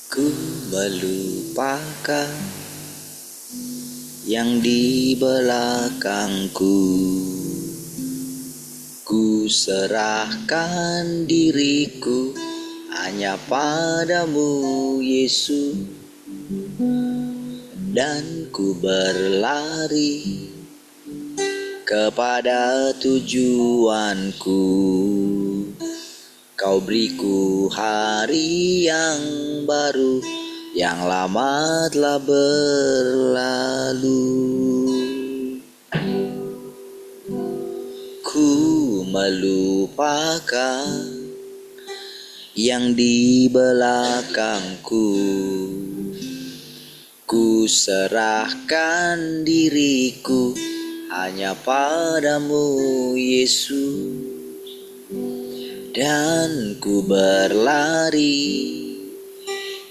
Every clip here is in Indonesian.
Ku melupakan yang di belakangku. Ku serahkan diriku hanya padamu, Yesus, dan ku berlari kepada tujuanku. Kau beriku hari yang baru, yang lama telah berlalu. Ku melupakan yang di belakangku. Ku serahkan diriku hanya padamu, Yesus, dan ku berlari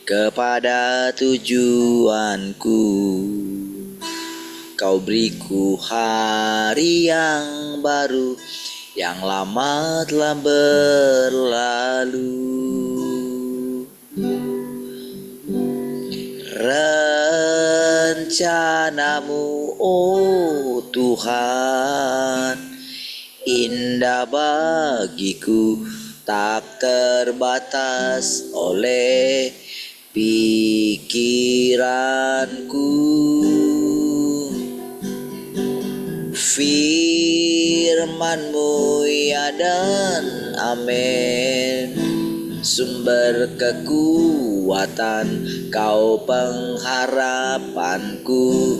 kepada tujuanku. Kau beriku hari yang baru, yang lama telah berlalu. Rencanamu, oh Tuhan, indah bagiku, tak terbatas oleh pikiranku. Firman-Mu ya dan amin, sumber kekuatan, Kau pengharapanku,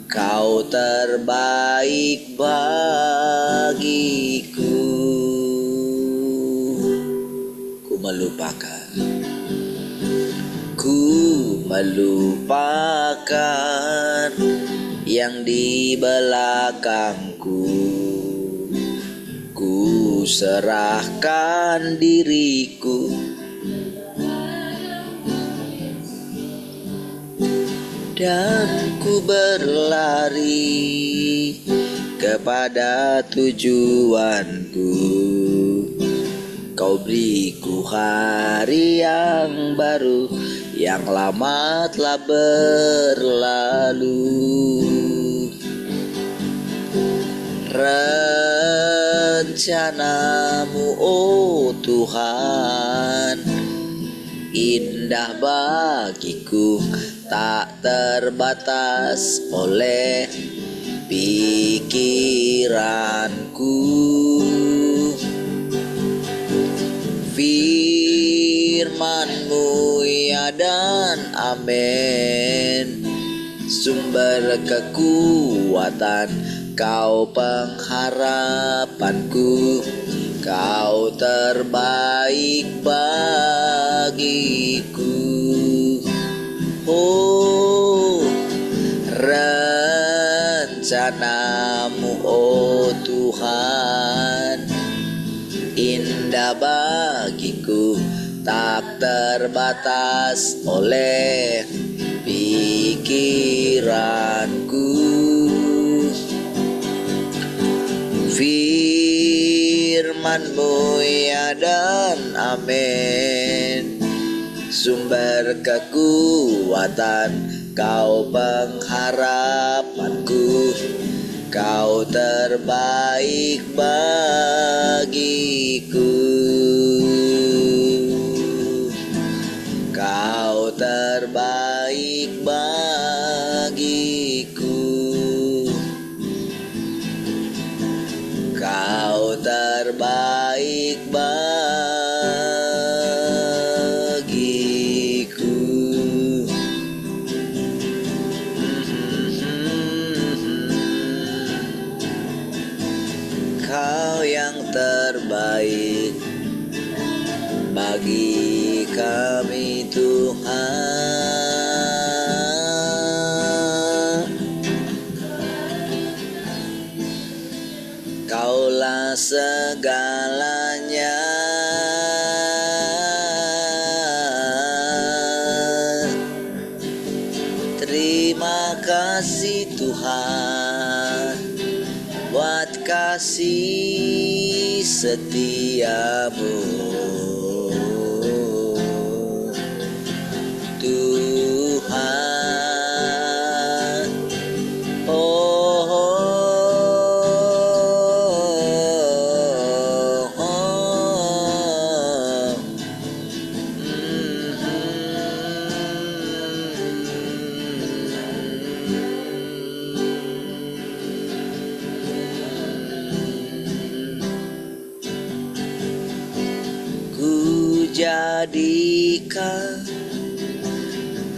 Kau terbaik bagiku. Ku melupakan yang di belakangku. Ku serahkan diriku dan ku berlari kepada tujuanku. Kau beriku hari yang baru, yang lama telah berlalu. Rencanamu, oh Tuhan, indah bagiku, tak terbatas oleh pikiranku. Firman-Mu ya dan amin, sumber kekuatan, Kau pengharapanku, Kau terbaik bagiku. Oh, rencanamu, oh Tuhan, indah bagiku, tak terbatas oleh pikiranku. Firman-Mu ya dan amin, sumber kekuatan, Kau pengharapanku, Kau terbaik bagiku. Kau terbaik bagiku. Kau terbaik bagiku. Kau yang terbaik bagi kami, Tuhan. Kaulah segalanya, terima kasih Tuhan buat kasih setiamu. jadikan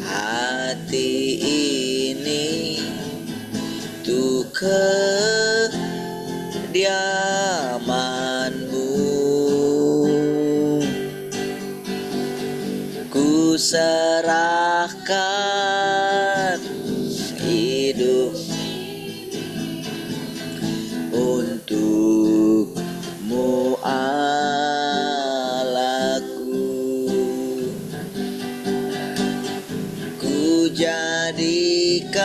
hati ini untuk kediaman-Mu. Ku serahkan hidup untuk-Mu, Allahku. Ku jadikan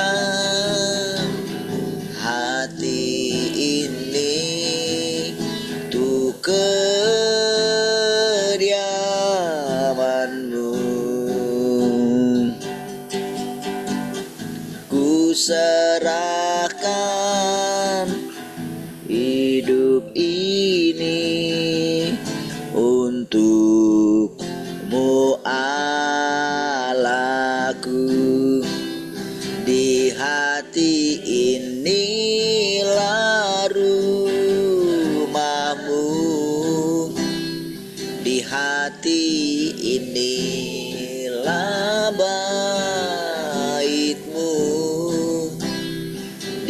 hati ini untuk kediaman-Mu. Ku serahkan hidup ini untuk-Mu, Allahku. Di hati inilah rumah-Mu, di hati inilah bait-Mu.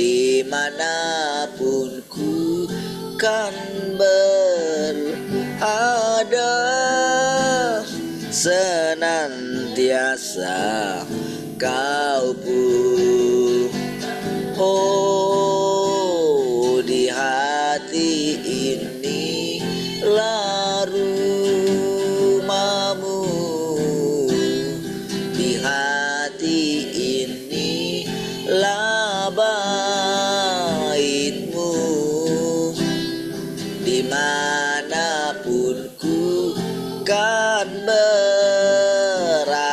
Dimanapun ku kan berada, senantiasa Kau pun. Oh, di hati inilah rumah-Mu, di hati inilah bait-Mu. Dimanapun ku kan berada,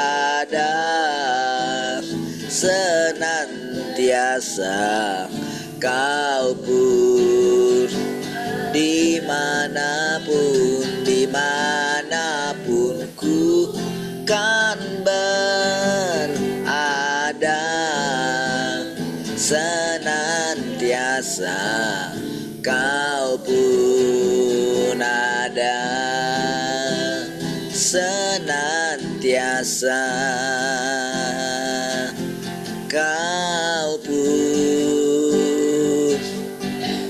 senantiasa Kau pun. Dimanapun ku kan berada, senantiasa Kau pun ada, senantiasa Kau pun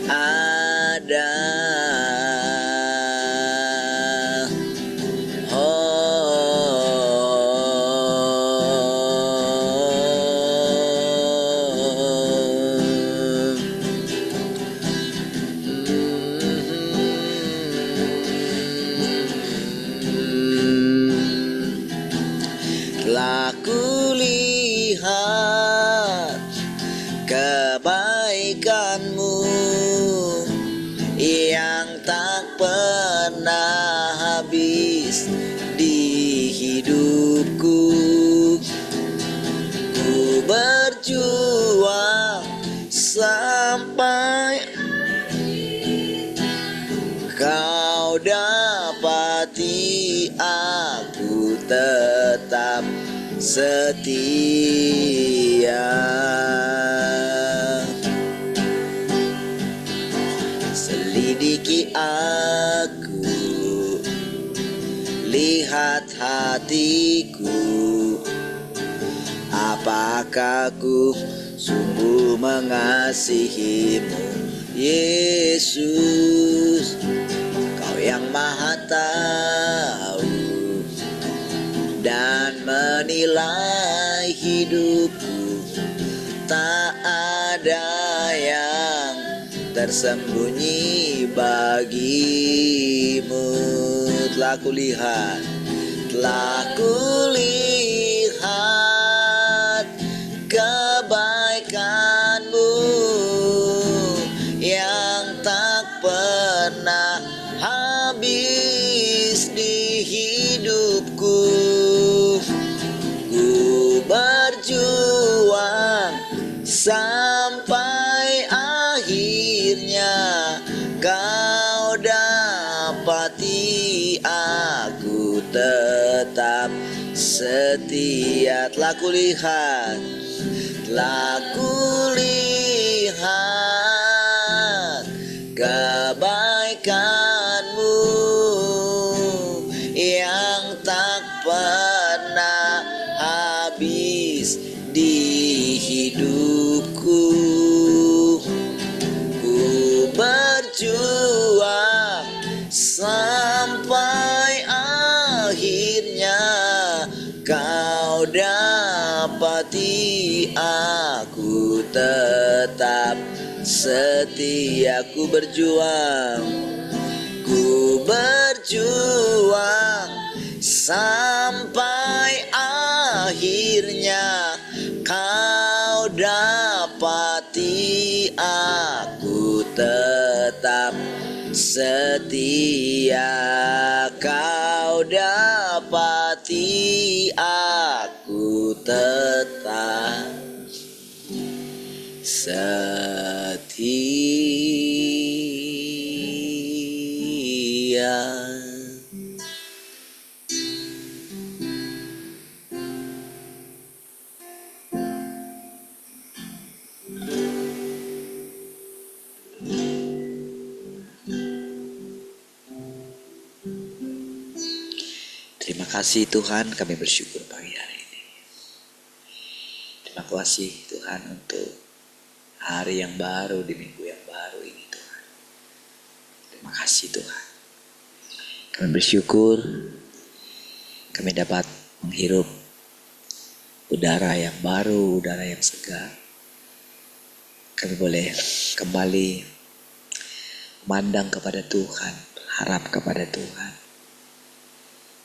ada. Telah kulihat kebaikan-Mu yang tak pernah habis di hidupku. Ku berjuang sampai Kau dapati aku tetap setia. Selidiki aku, lihat hatiku, apakah ku sungguh mengasihi-Mu, Yesus. Kau yang Maha tahu dan menilai hidupku, tak ada yang tersembunyi bagi-Mu. Telah kulihat kebaikan-Mu yang tak pernah habis di hidupku. Ku berjuang sampai akhirnya Kau dapati aku tetap setia. Telah kulihat kebaikan-Mu yang aku tetap setia, ku berjuang sampai akhirnya kau dapati aku tetap setia, kau dapati aku tetap setia. Terima kasih Tuhan, kami bersyukur pagi hari ini. Terima kasih Tuhan untuk hari yang baru di minggu yang baru ini Tuhan. Terima kasih Tuhan. Kami bersyukur kami dapat menghirup udara yang baru, udara yang segar. Kami boleh kembali memandang kepada Tuhan, berharap kepada Tuhan.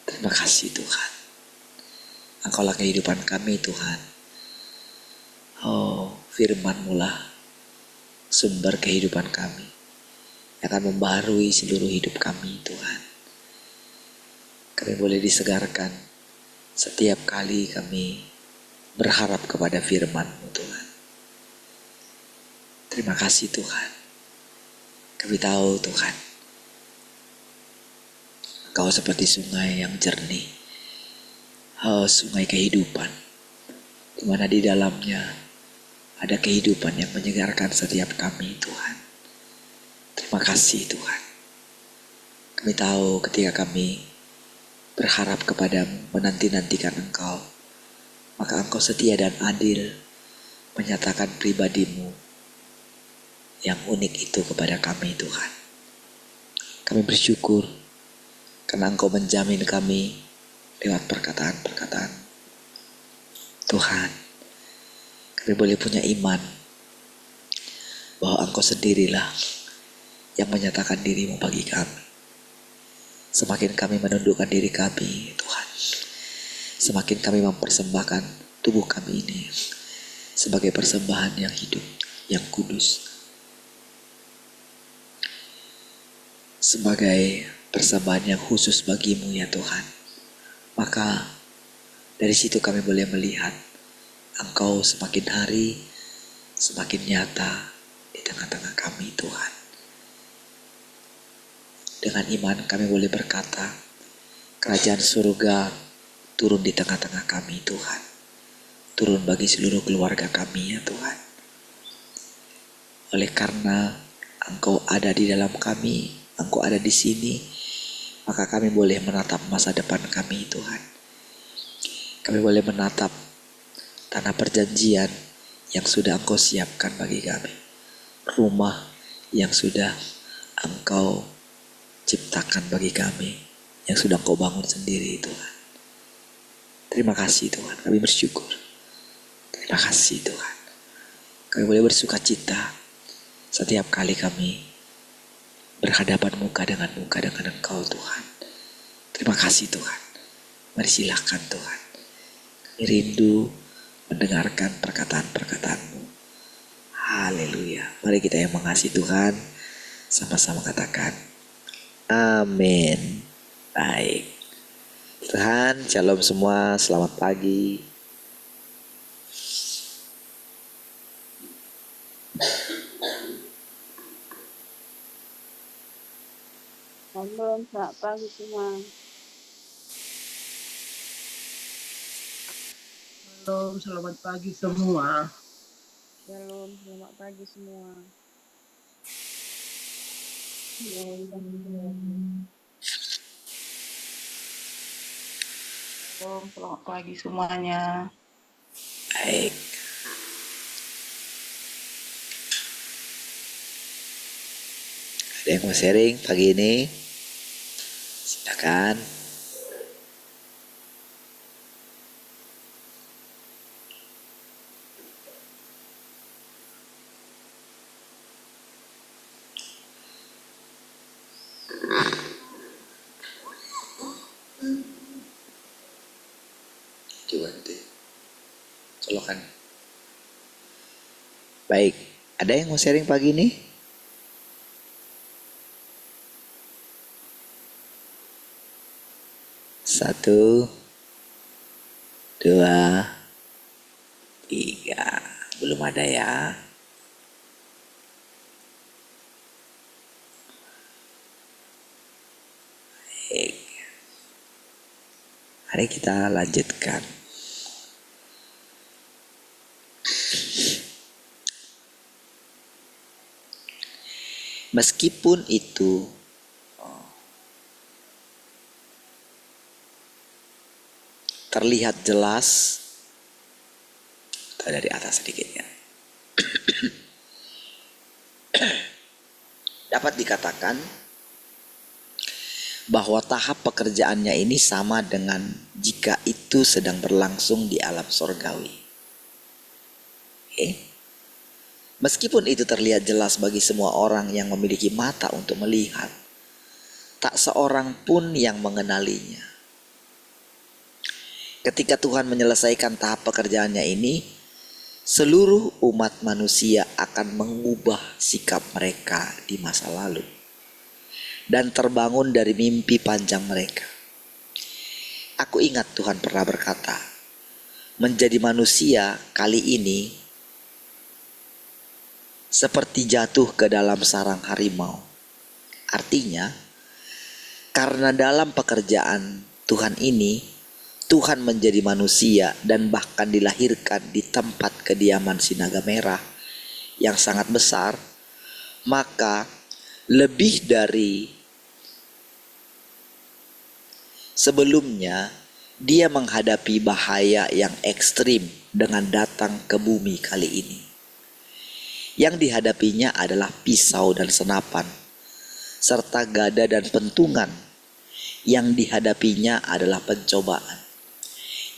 Terima kasih Tuhan. Engkaulah kehidupan kami Tuhan. Oh, firman-Mu lah sumber kehidupan kami yang akan membaharui seluruh hidup kami Tuhan. Kami boleh disegarkan setiap kali kami berharap kepada firman-Mu Tuhan. Terima kasih Tuhan. Kami tahu Tuhan, Engkau seperti sungai yang jernih, sungai kehidupan, di mana di dalamnya ada kehidupan yang menyegarkan setiap kami Tuhan. Terima kasih Tuhan. Kami tahu ketika kami berharap kepadamu, menanti-nantikan Engkau, maka Engkau setia dan adil menyatakan pribadi-Mu yang unik itu kepada kami Tuhan. Kami bersyukur karena Engkau menjamin kami lewat perkataan-perkataan Tuhan. Kami boleh punya iman bahwa Engkau sendirilah yang menyatakan diri-Mu bagi kami. Semakin kami menundukkan diri kami Tuhan, semakin kami mempersembahkan tubuh kami ini sebagai persembahan yang hidup, yang kudus, sebagai persembahan yang khusus bagi-Mu ya Tuhan. Maka dari situ kami boleh melihat Engkau semakin hari semakin nyata di tengah-tengah kami Tuhan. Dengan iman kami boleh berkata, kerajaan surga turun di tengah-tengah kami Tuhan. Turun bagi seluruh keluarga kami ya Tuhan. Oleh karena Engkau ada di dalam kami, Engkau ada di sini, maka kami boleh menatap masa depan kami Tuhan. Kami boleh menatap tanah perjanjian yang sudah Engkau siapkan bagi kami. Rumah yang sudah Engkau ciptakan bagi kami, yang sudah Engkau bangun sendiri Tuhan. Terima kasih Tuhan, kami bersyukur. Terima kasih Tuhan. Kami boleh bersuka cita setiap kali kami berhadapan muka dengan Engkau Tuhan. Terima kasih Tuhan. Mari silakan Tuhan. Kami rindu mendengarkan perkataan-perkataan-Mu. Haleluya. Mari kita yang mengasihi Tuhan sama-sama katakan amin. Baik. Tuhan, shalom semua, selamat pagi. Shalom, selamat pagi semua. Shalom, selamat pagi semua. Shalom, selamat pagi semua. Shalom, selamat pagi semuanya. Baik. Ada yang mau sharing pagi ini? Silakan. Coba nanti colokan. Baik, ada yang mau sharing pagi ini? Satu, dua, tiga. Belum ada ya? Baik. Mari kita lanjutkan. Meskipun itu terlihat jelas, dari atas sedikitnya, dapat dikatakan bahwa tahap pekerjaannya ini sama dengan jika itu sedang berlangsung di alam sorgawi. Meskipun itu terlihat jelas bagi semua orang yang memiliki mata untuk melihat, tak seorang pun yang mengenalinya. Ketika Tuhan menyelesaikan tahap pekerjaannya ini, seluruh umat manusia akan mengubah sikap mereka di masa lalu dan terbangun dari mimpi panjang mereka. Aku ingat Tuhan pernah berkata, menjadi manusia kali ini seperti jatuh ke dalam sarang harimau. Artinya, karena dalam pekerjaan Tuhan ini, Tuhan menjadi manusia dan bahkan dilahirkan di tempat kediaman si naga merah yang sangat besar, maka lebih dari sebelumnya dia menghadapi bahaya yang ekstrim dengan datang ke bumi kali ini. Yang dihadapinya adalah pisau dan senapan, serta gada dan pentungan. Yang dihadapinya adalah pencobaan.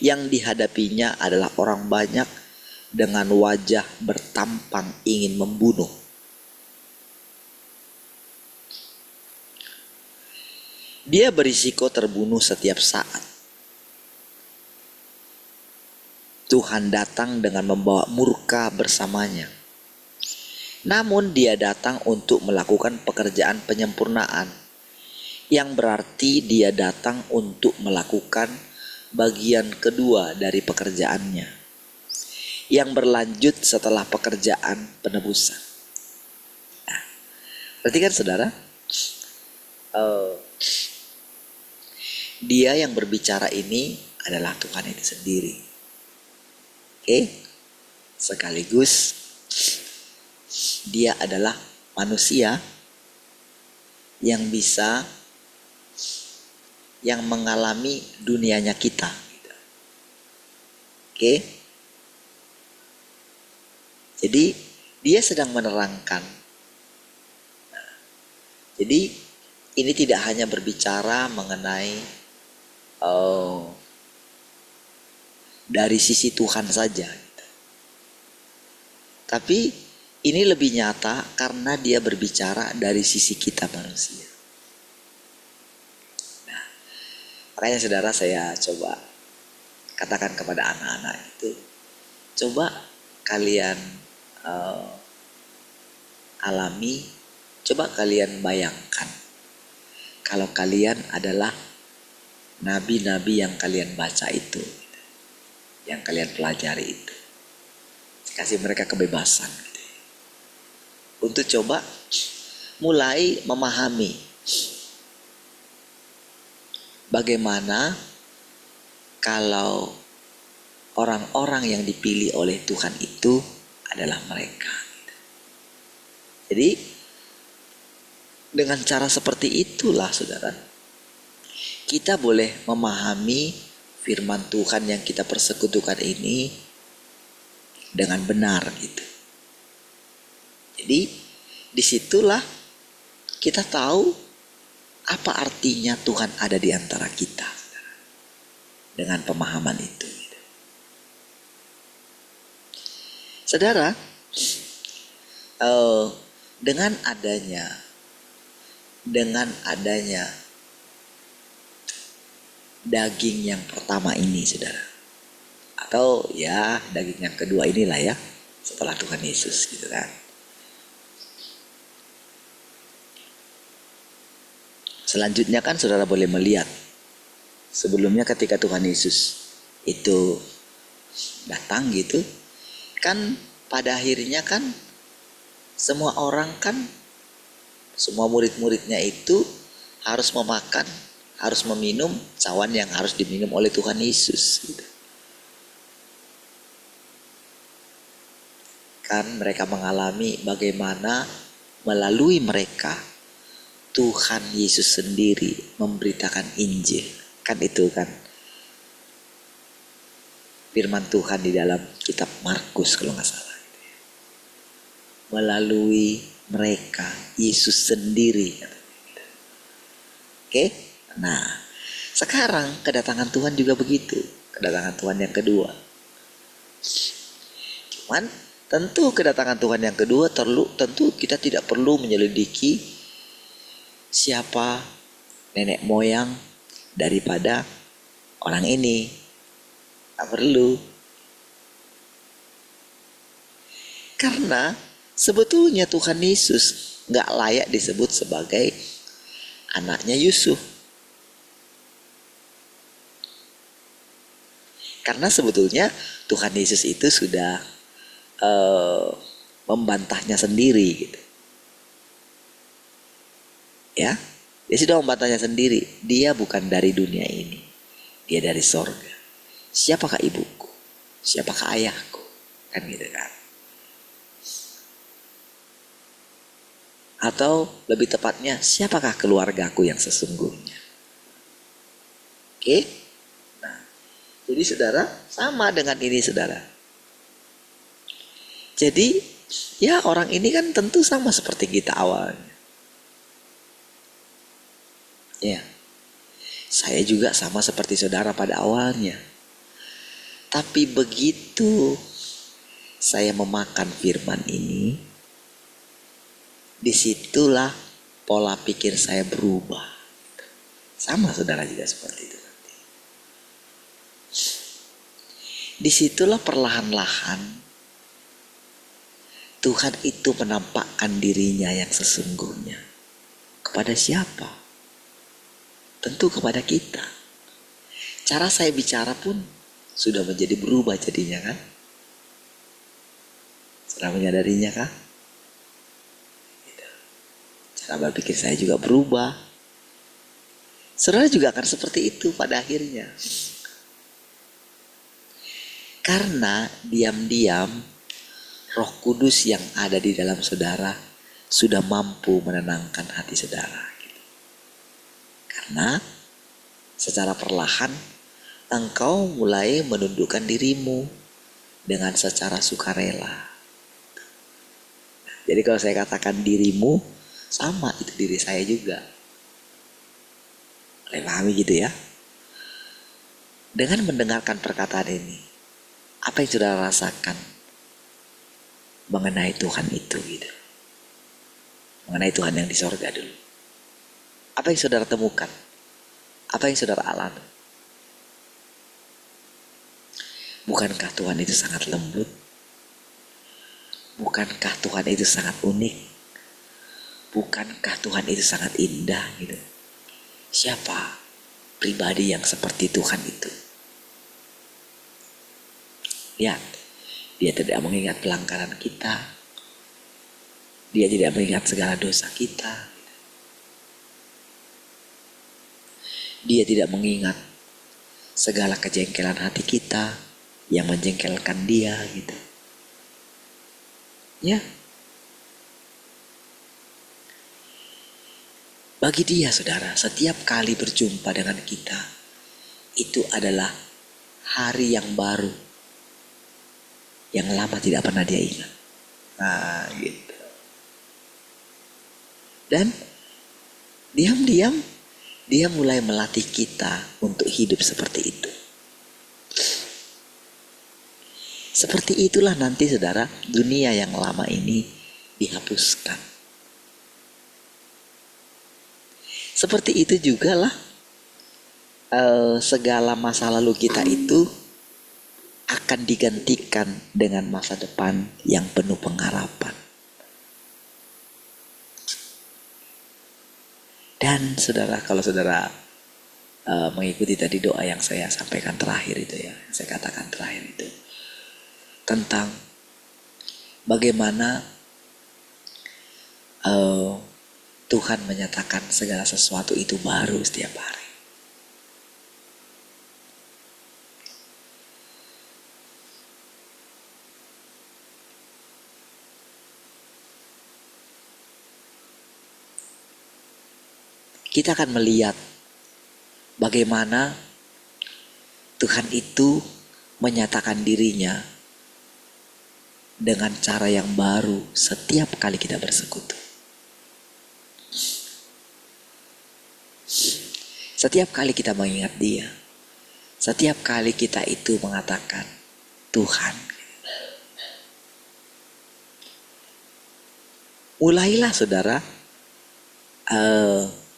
Yang dihadapinya adalah orang banyak dengan wajah bertampang ingin membunuh. Dia berisiko terbunuh setiap saat. Tuhan datang dengan membawa murka bersamanya. Namun dia datang untuk melakukan pekerjaan penyempurnaan, yang berarti dia datang untuk melakukan bagian kedua dari pekerjaannya, yang berlanjut setelah pekerjaan penebusan. Nah, berarti kan saudara, dia yang berbicara ini adalah Tuhan itu sendiri. Sekaligus dia adalah manusia yang bisa, yang mengalami dunianya kita. Jadi dia sedang menerangkan. Jadi ini tidak hanya berbicara mengenai dari sisi Tuhan saja, tapi ini lebih nyata karena dia berbicara dari sisi kita manusia. Nah, makanya saudara, saya coba katakan kepada anak-anak itu, coba kalian alami, coba kalian bayangkan kalau kalian adalah nabi-nabi yang kalian baca itu, yang kalian pelajari itu. Kasih mereka kebebasan untuk coba mulai memahami bagaimana kalau orang-orang yang dipilih oleh Tuhan itu adalah mereka. Jadi dengan cara seperti itulah saudara, kita boleh memahami firman Tuhan yang kita persekutukan ini dengan benar gitu. Jadi disitulah kita tahu apa artinya Tuhan ada di antara kita, dengan pemahaman itu. Saudara, dengan adanya daging yang pertama ini, saudara. Atau ya daging yang kedua inilah ya, setelah Tuhan Yesus gitu kan. Selanjutnya kan saudara boleh melihat sebelumnya ketika Tuhan Yesus itu datang gitu kan, pada akhirnya kan semua orang kan, semua murid-muridnya itu harus memakan, harus meminum cawan yang harus diminum oleh Tuhan Yesus gitu. Kan mereka mengalami bagaimana melalui mereka Tuhan Yesus sendiri memberitakan Injil. Kan itu kan firman Tuhan di dalam kitab Markus kalau nggak salah. Melalui mereka Yesus sendiri. Oke? Nah, sekarang kedatangan Tuhan juga begitu. Kedatangan Tuhan yang kedua. Cuman tentu kedatangan Tuhan yang kedua tentu kita tidak perlu menyelidiki siapa nenek moyang daripada orang ini. Tak perlu. Karena sebetulnya Tuhan Yesus gak layak disebut sebagai anaknya Yusuf. Karena sebetulnya Tuhan Yesus itu sudah membantahnya sendiri gitu. Ya, dia sudah membantahnya sendiri. Dia bukan dari dunia ini, dia dari sorga. Siapakah ibuku? Siapakah ayahku? Kan gitu kan. Atau lebih tepatnya, siapakah keluargaku yang sesungguhnya? Oke? Nah, jadi saudara, sama dengan ini saudara. Jadi ya orang ini kan tentu sama seperti kita awalnya. Ya, saya juga sama seperti saudara pada awalnya. Tapi begitu saya memakan firman ini, disitulah pola pikir saya berubah. Sama saudara juga seperti itu nanti. Disitulah perlahan-lahan Tuhan itu menampakkan dirinya yang sesungguhnya. Kepada siapa? Tentu kepada kita. Cara saya bicara pun sudah menjadi berubah jadinya kan? Saudara menyadarinya kah? Cara berpikir saya juga berubah. Saudara juga akan seperti itu pada akhirnya. Karena diam-diam Roh Kudus yang ada di dalam saudara sudah mampu menenangkan hati saudara. Karena secara perlahan engkau mulai menundukkan dirimu dengan secara sukarela. Jadi kalau saya katakan dirimu, sama itu diri saya juga. Kalian pahami gitu ya? Dengan mendengarkan perkataan ini, apa yang saudara rasakan mengenai Tuhan itu gitu? Mengenai Tuhan yang di sorga dulu. Apa yang saudara temukan? Apa yang saudara alami? Bukankah Tuhan itu sangat lembut? Bukankah Tuhan itu sangat unik? Bukankah Tuhan itu sangat indah gitu? Siapa pribadi yang seperti Tuhan itu? Lihat, dia tidak mengingat pelanggaran kita. Dia tidak mengingat segala dosa kita. Dia tidak mengingat segala kejengkelan hati kita yang menjengkelkan dia gitu. Ya. Bagi dia saudara, setiap kali berjumpa dengan kita, itu adalah hari yang baru, yang lama tidak pernah dia ingat. Nah gitu. Dan diam-diam dia mulai melatih kita untuk hidup seperti itu. Seperti itulah nanti saudara, dunia yang lama ini dihapuskan. Seperti itu juga lah segala masa lalu kita itu akan digantikan dengan masa depan yang penuh pengharapan. Dan saudara, kalau saudara mengikuti tadi doa yang saya sampaikan terakhir itu ya, yang saya katakan terakhir itu, tentang bagaimana Tuhan menyatakan segala sesuatu itu baru setiap hari. Kita akan melihat bagaimana Tuhan itu menyatakan dirinya dengan cara yang baru setiap kali kita bersekutu. Setiap kali kita mengingat Dia, setiap kali kita itu mengatakan Tuhan. Mulailah saudara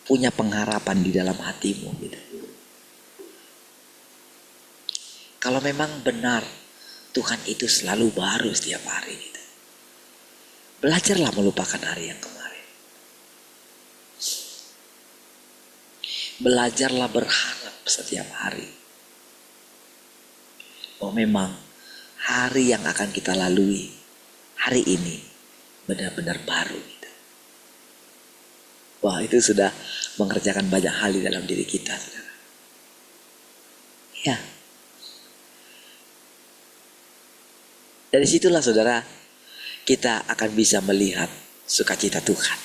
punya pengharapan di dalam hatimu gitu. Kalau memang benar Tuhan itu selalu baru setiap hari gitu, belajarlah melupakan hari yang kemarin. Belajarlah berharap setiap hari bahwa memang hari yang akan kita lalui hari ini benar-benar baru gitu. Wah, itu sudah mengerjakan banyak hal di dalam diri kita, saudara. Ya. Dari situlah saudara, kita akan bisa melihat sukacita Tuhan.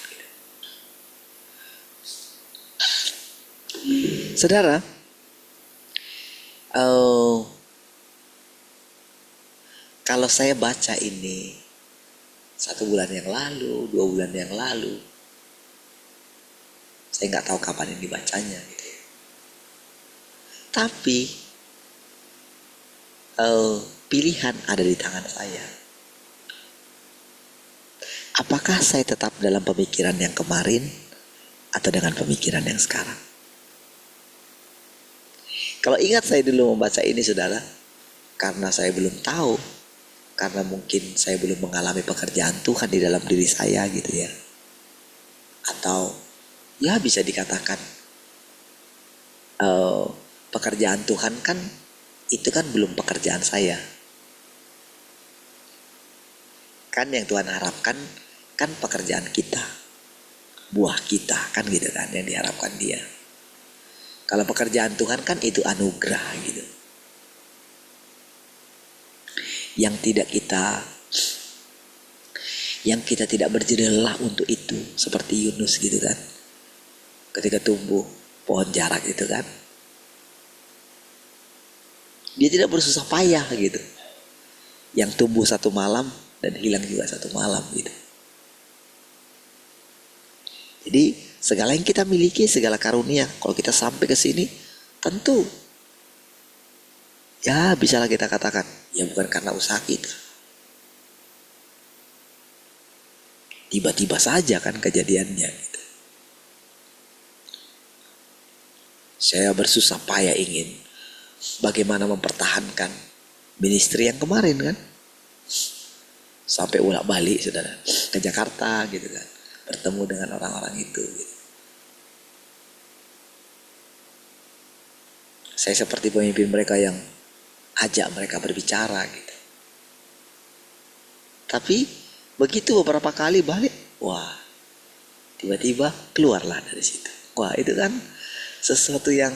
Saudara, kalau saya baca ini 1 bulan yang lalu, 2 bulan yang lalu, saya nggak tahu kapan ini dibacanya gitu ya. Tapi pilihan ada di tangan saya. Apakah saya tetap dalam pemikiran yang kemarin atau dengan pemikiran yang sekarang? Kalau ingat saya dulu membaca ini saudara, karena saya belum tahu, karena mungkin saya belum mengalami pekerjaan Tuhan di dalam diri saya gitu ya. Atau ya bisa dikatakan pekerjaan Tuhan kan itu kan belum pekerjaan saya. Kan yang Tuhan harapkan kan pekerjaan kita, buah kita kan gitu kan yang diharapkan Dia. Kalau pekerjaan Tuhan kan itu anugerah gitu, yang kita tidak berjeda untuk itu, seperti Yunus gitu kan, ketika tumbuh pohon jarak itu kan, dia tidak bersusah payah gitu, yang tumbuh 1 malam dan hilang juga 1 malam gitu. Jadi segala yang kita miliki, segala karunia, kalau kita sampai ke sini, tentu ya bisalah kita katakan, ya bukan karena usaha kita. Tiba-tiba saja kan kejadiannya gitu. Saya bersusah payah ingin bagaimana mempertahankan ministry yang kemarin kan. Sampai ulak balik saudara ke Jakarta gitu kan, bertemu dengan orang-orang itu gitu. Saya seperti pemimpin mereka yang ajak mereka berbicara gitu. Tapi begitu beberapa kali balik, wah tiba-tiba keluarlah dari situ. Wah itu kan sesuatu yang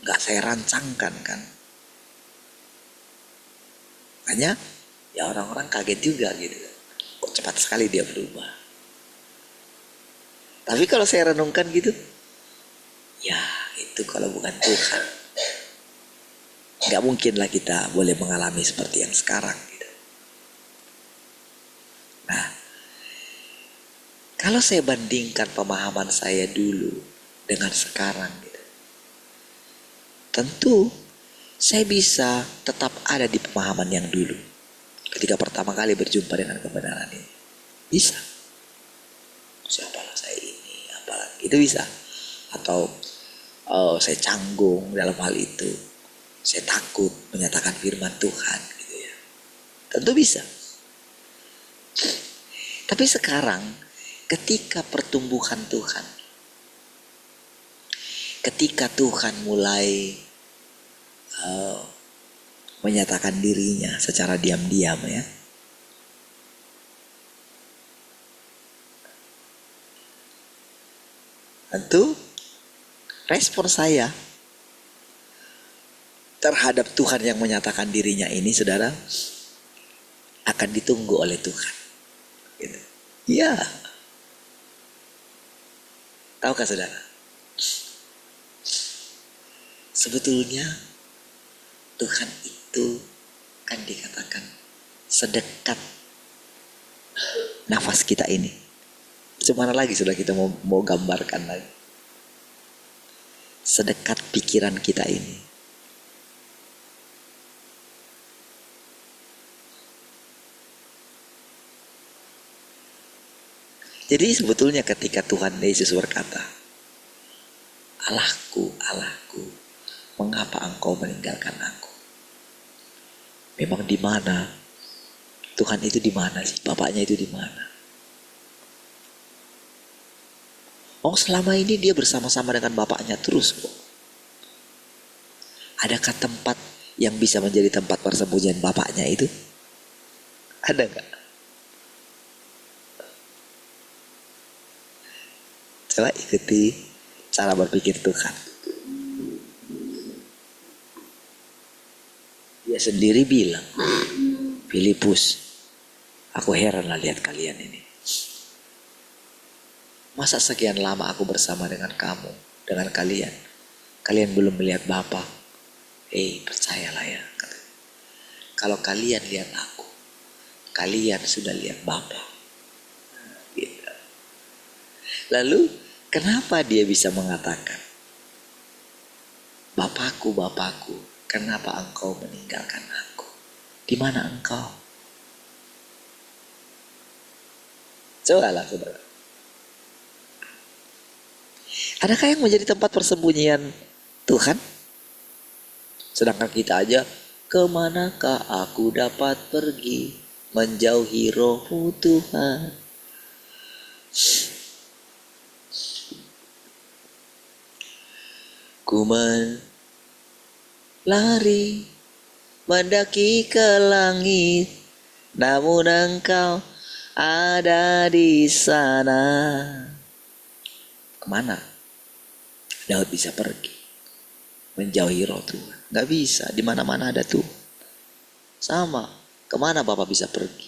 gak saya rancangkan kan. Makanya ya orang-orang kaget juga gitu. Kok cepat sekali dia berubah. Tapi kalau saya renungkan gitu, ya itu kalau bukan Tuhan, gak mungkinlah kita boleh mengalami seperti yang sekarang gitu. Nah, kalau saya bandingkan pemahaman saya dulu dengan sekarang gitu, tentu saya bisa tetap ada di pemahaman yang dulu ketika pertama kali berjumpa dengan kebenaran ini. Bisa. Siapalah saya ini, apalah itu bisa. Atau Oh, saya canggung dalam hal itu. Saya takut menyatakan firman Tuhan gitu ya. Tentu bisa. Tapi sekarang ketika pertumbuhan Tuhan, ketika Tuhan mulai menyatakan dirinya secara diam-diam ya, tentu respon saya terhadap Tuhan yang menyatakan dirinya ini, saudara, akan ditunggu oleh Tuhan. Gitu. Ya, tahukah saudara? Sebetulnya Tuhan itu kan dikatakan sedekat nafas kita ini. Gimana lagi sudah kita mau gambarkan lagi? Sedekat pikiran kita ini. Jadi sebetulnya ketika Tuhan Yesus berkata, Allahku, Allahku, mengapa engkau meninggalkan aku? Memang di mana? Tuhan itu di mana sih? Bapaknya itu di mana? Oh, selama ini dia bersama-sama dengan bapaknya terus kok. Adakah tempat yang bisa menjadi tempat persembunyian bapaknya itu? Ada nggak? Coba ikuti cara berpikir Tuhan. Dia sendiri bilang, Filipus, aku heran lah lihat kalian ini. Masa sekian lama aku bersama dengan kamu, dengan kalian. Kalian belum melihat Bapa. Percayalah ya. Kalau kalian lihat aku, kalian sudah lihat Bapa. Gitu. Lalu kenapa dia bisa mengatakan, Bapakku, Bapakku, kenapa engkau meninggalkan aku? Di mana engkau? Cobalah saudara. Adakah yang menjadi tempat persembunyian Tuhan? Sedangkan kita aja, kemanakah aku dapat pergi menjauhi roh-Mu Tuhan? Ku lari mendaki ke langit, namun engkau ada di sana. Kemana Daud bisa pergi menjauhi roh Tuhan? Gak bisa, di mana-mana ada Tuhan. Sama, kemana Bapak bisa pergi?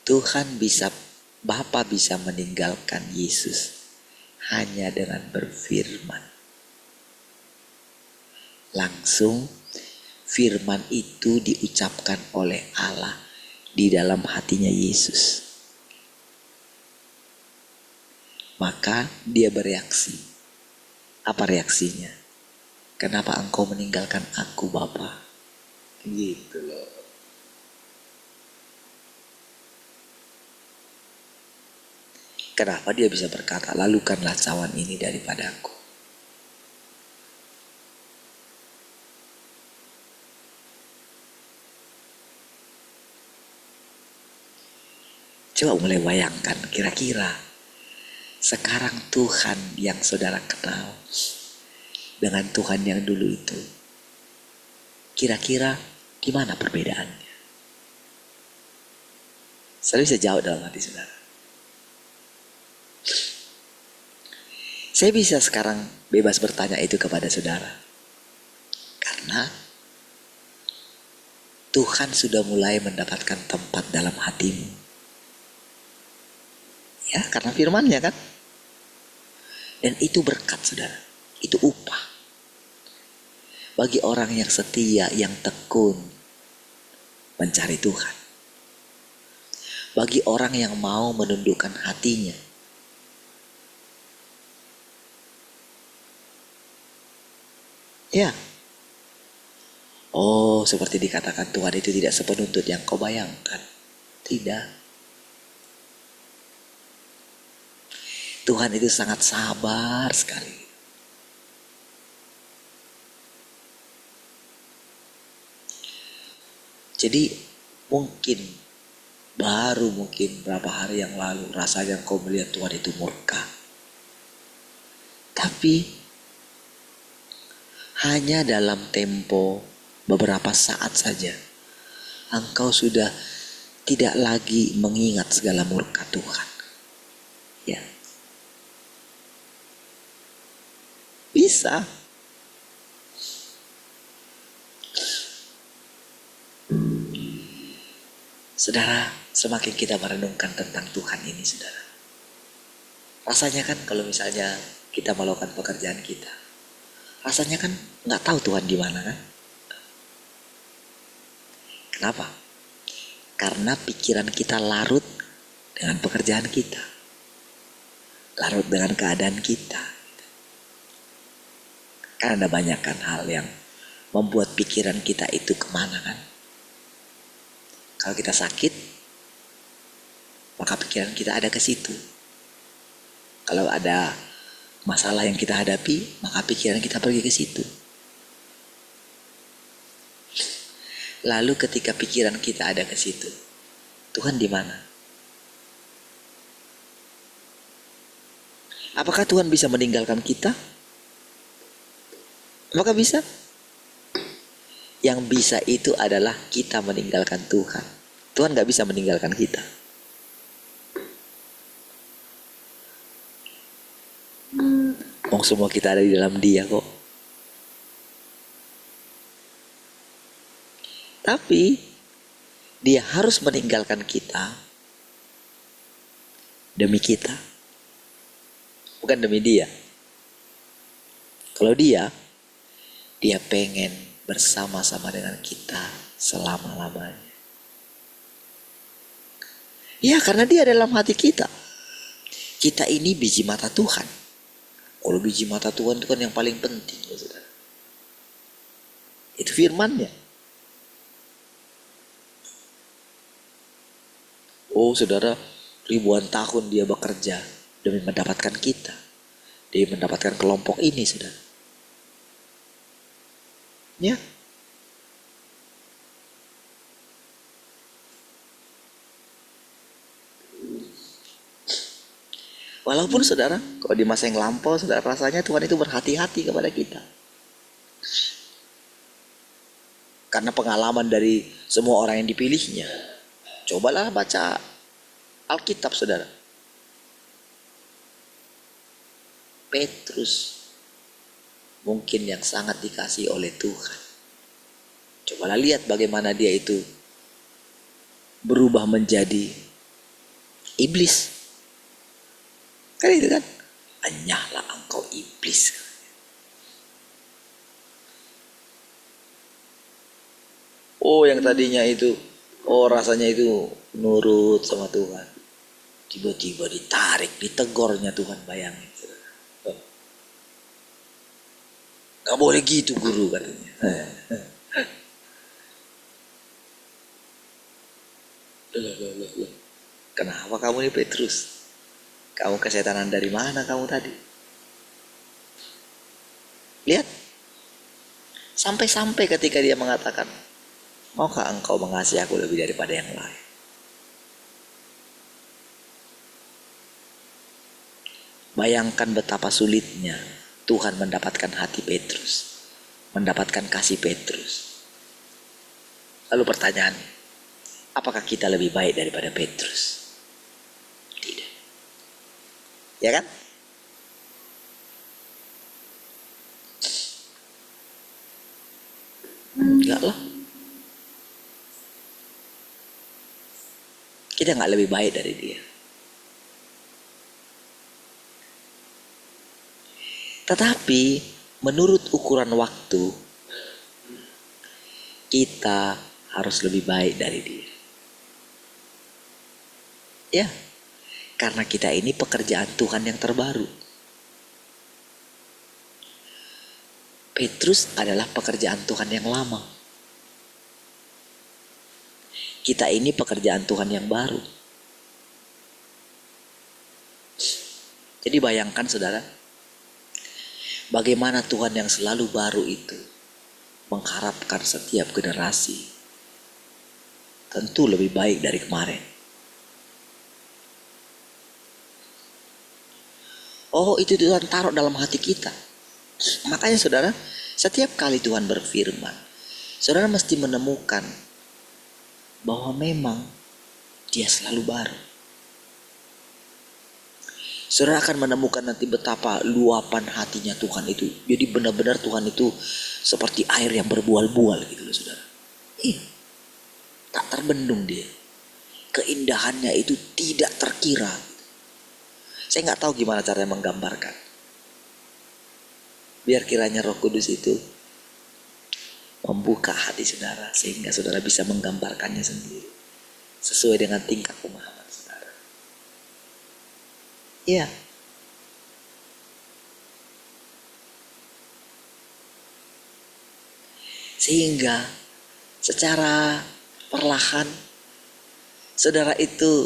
Tuhan bisa, Bapa bisa meninggalkan Yesus hanya dengan berfirman. Langsung firman itu diucapkan oleh Allah di dalam hatinya Yesus. Maka dia bereaksi. Apa reaksinya? Kenapa engkau meninggalkan aku, Bapa? Gitu loh. Kenapa dia bisa berkata, lalukanlah cawan ini daripadaku? Coba mulai bayangkan, kira-kira sekarang Tuhan yang saudara kenal dengan Tuhan yang dulu itu, kira-kira gimana perbedaannya? Saya bisa jawab dalam hati saudara. Saya bisa sekarang bebas bertanya itu kepada saudara. Karena Tuhan sudah mulai mendapatkan tempat dalam hatimu. Ya, karena firman-Nya kan. Dan itu berkat saudara. Itu upah. Bagi orang yang setia, yang tekun mencari Tuhan. Bagi orang yang mau menundukkan hatinya. Ya. Oh, seperti dikatakan Tuhan itu tidak sepenuntut yang kau bayangkan. Tidak. Tuhan itu sangat sabar sekali. Jadi mungkin berapa hari yang lalu rasanya kau melihat Tuhan itu murka. Tapi hanya dalam tempo beberapa saat saja engkau sudah tidak lagi mengingat segala murka Tuhan. Ya. Bisa. Saudara, semakin kita merenungkan tentang Tuhan ini, saudara, rasanya kan kalau misalnya kita melakukan pekerjaan kita, rasanya kan nggak tahu Tuhan di mana kan? Kenapa? Karena pikiran kita larut dengan pekerjaan kita, larut dengan keadaan kita. Kan ada banyak kan hal yang membuat pikiran kita itu kemana kan? Kalau kita sakit, maka pikiran kita ada ke situ. Kalau ada masalah yang kita hadapi, maka pikiran kita pergi ke situ. Lalu ketika pikiran kita ada ke situ, Tuhan di mana? Apakah Tuhan bisa meninggalkan kita? Apakah bisa? Yang bisa itu adalah kita meninggalkan Tuhan. Tuhan gak bisa meninggalkan kita. Semua kita ada di dalam Dia kok. Tapi Dia harus meninggalkan kita demi kita, bukan demi Dia. Kalau Dia pengen bersama-sama dengan kita selama-lamanya. Ya, karena Dia dalam hati kita. Kita ini biji mata Tuhan. Kalau biji mata Tuhan itu kan yang paling penting, saudara. Itu firman-Nya. Oh, saudara, ribuan tahun Dia bekerja demi mendapatkan kita, demi mendapatkan kelompok ini, saudara. Ya. Walaupun saudara, kalau di masa yang lampau, saudara, rasanya Tuhan itu berhati-hati kepada kita. Karena pengalaman dari semua orang yang dipilihnya. Cobalah baca Alkitab, saudara. Petrus mungkin yang sangat dikasih oleh Tuhan. Cobalah lihat bagaimana dia itu berubah menjadi iblis. Kan itu kan, anyahlah engkau iblis. Oh, yang tadinya itu, rasanya itu nurut sama Tuhan, tiba-tiba ditarik, ditegornya Tuhan, bayangin. Gak boleh gitu guru, katanya. Loh. Kenapa kamu nih Petrus? Kamu kesetanan dari mana kamu tadi? Lihat. Sampai-sampai ketika dia mengatakan, maukah engkau mengasihi aku lebih daripada yang lain? Bayangkan betapa sulitnya Tuhan mendapatkan hati Petrus, mendapatkan kasih Petrus. Lalu pertanyaannya, apakah kita lebih baik daripada Petrus? Tidak. Ya kan? Enggak lah. Kita gak lebih baik dari dia. Tetapi menurut ukuran waktu, kita harus lebih baik dari dia. Ya, karena kita ini pekerjaan Tuhan yang terbaru. Petrus adalah pekerjaan Tuhan yang lama. Kita ini pekerjaan Tuhan yang baru. Jadi bayangkan saudara, bagaimana Tuhan yang selalu baru itu mengharapkan setiap generasi tentu lebih baik dari kemarin. Oh, itu Tuhan taruh dalam hati kita. Makanya saudara, setiap kali Tuhan berfirman, saudara mesti menemukan bahwa memang dia selalu baru. Saudara akan menemukan nanti betapa luapan hatinya Tuhan itu. Jadi benar-benar Tuhan itu seperti air yang berbual-bual gitu loh saudara. Iya, tak terbendung dia. Keindahannya itu tidak terkira. Saya nggak tahu gimana caranya menggambarkan. Biar kiranya Roh Kudus itu membuka hati saudara sehingga saudara bisa menggambarkannya sendiri sesuai dengan tingkat pemahaman saudara. Iya. Sehingga secara perlahan saudara itu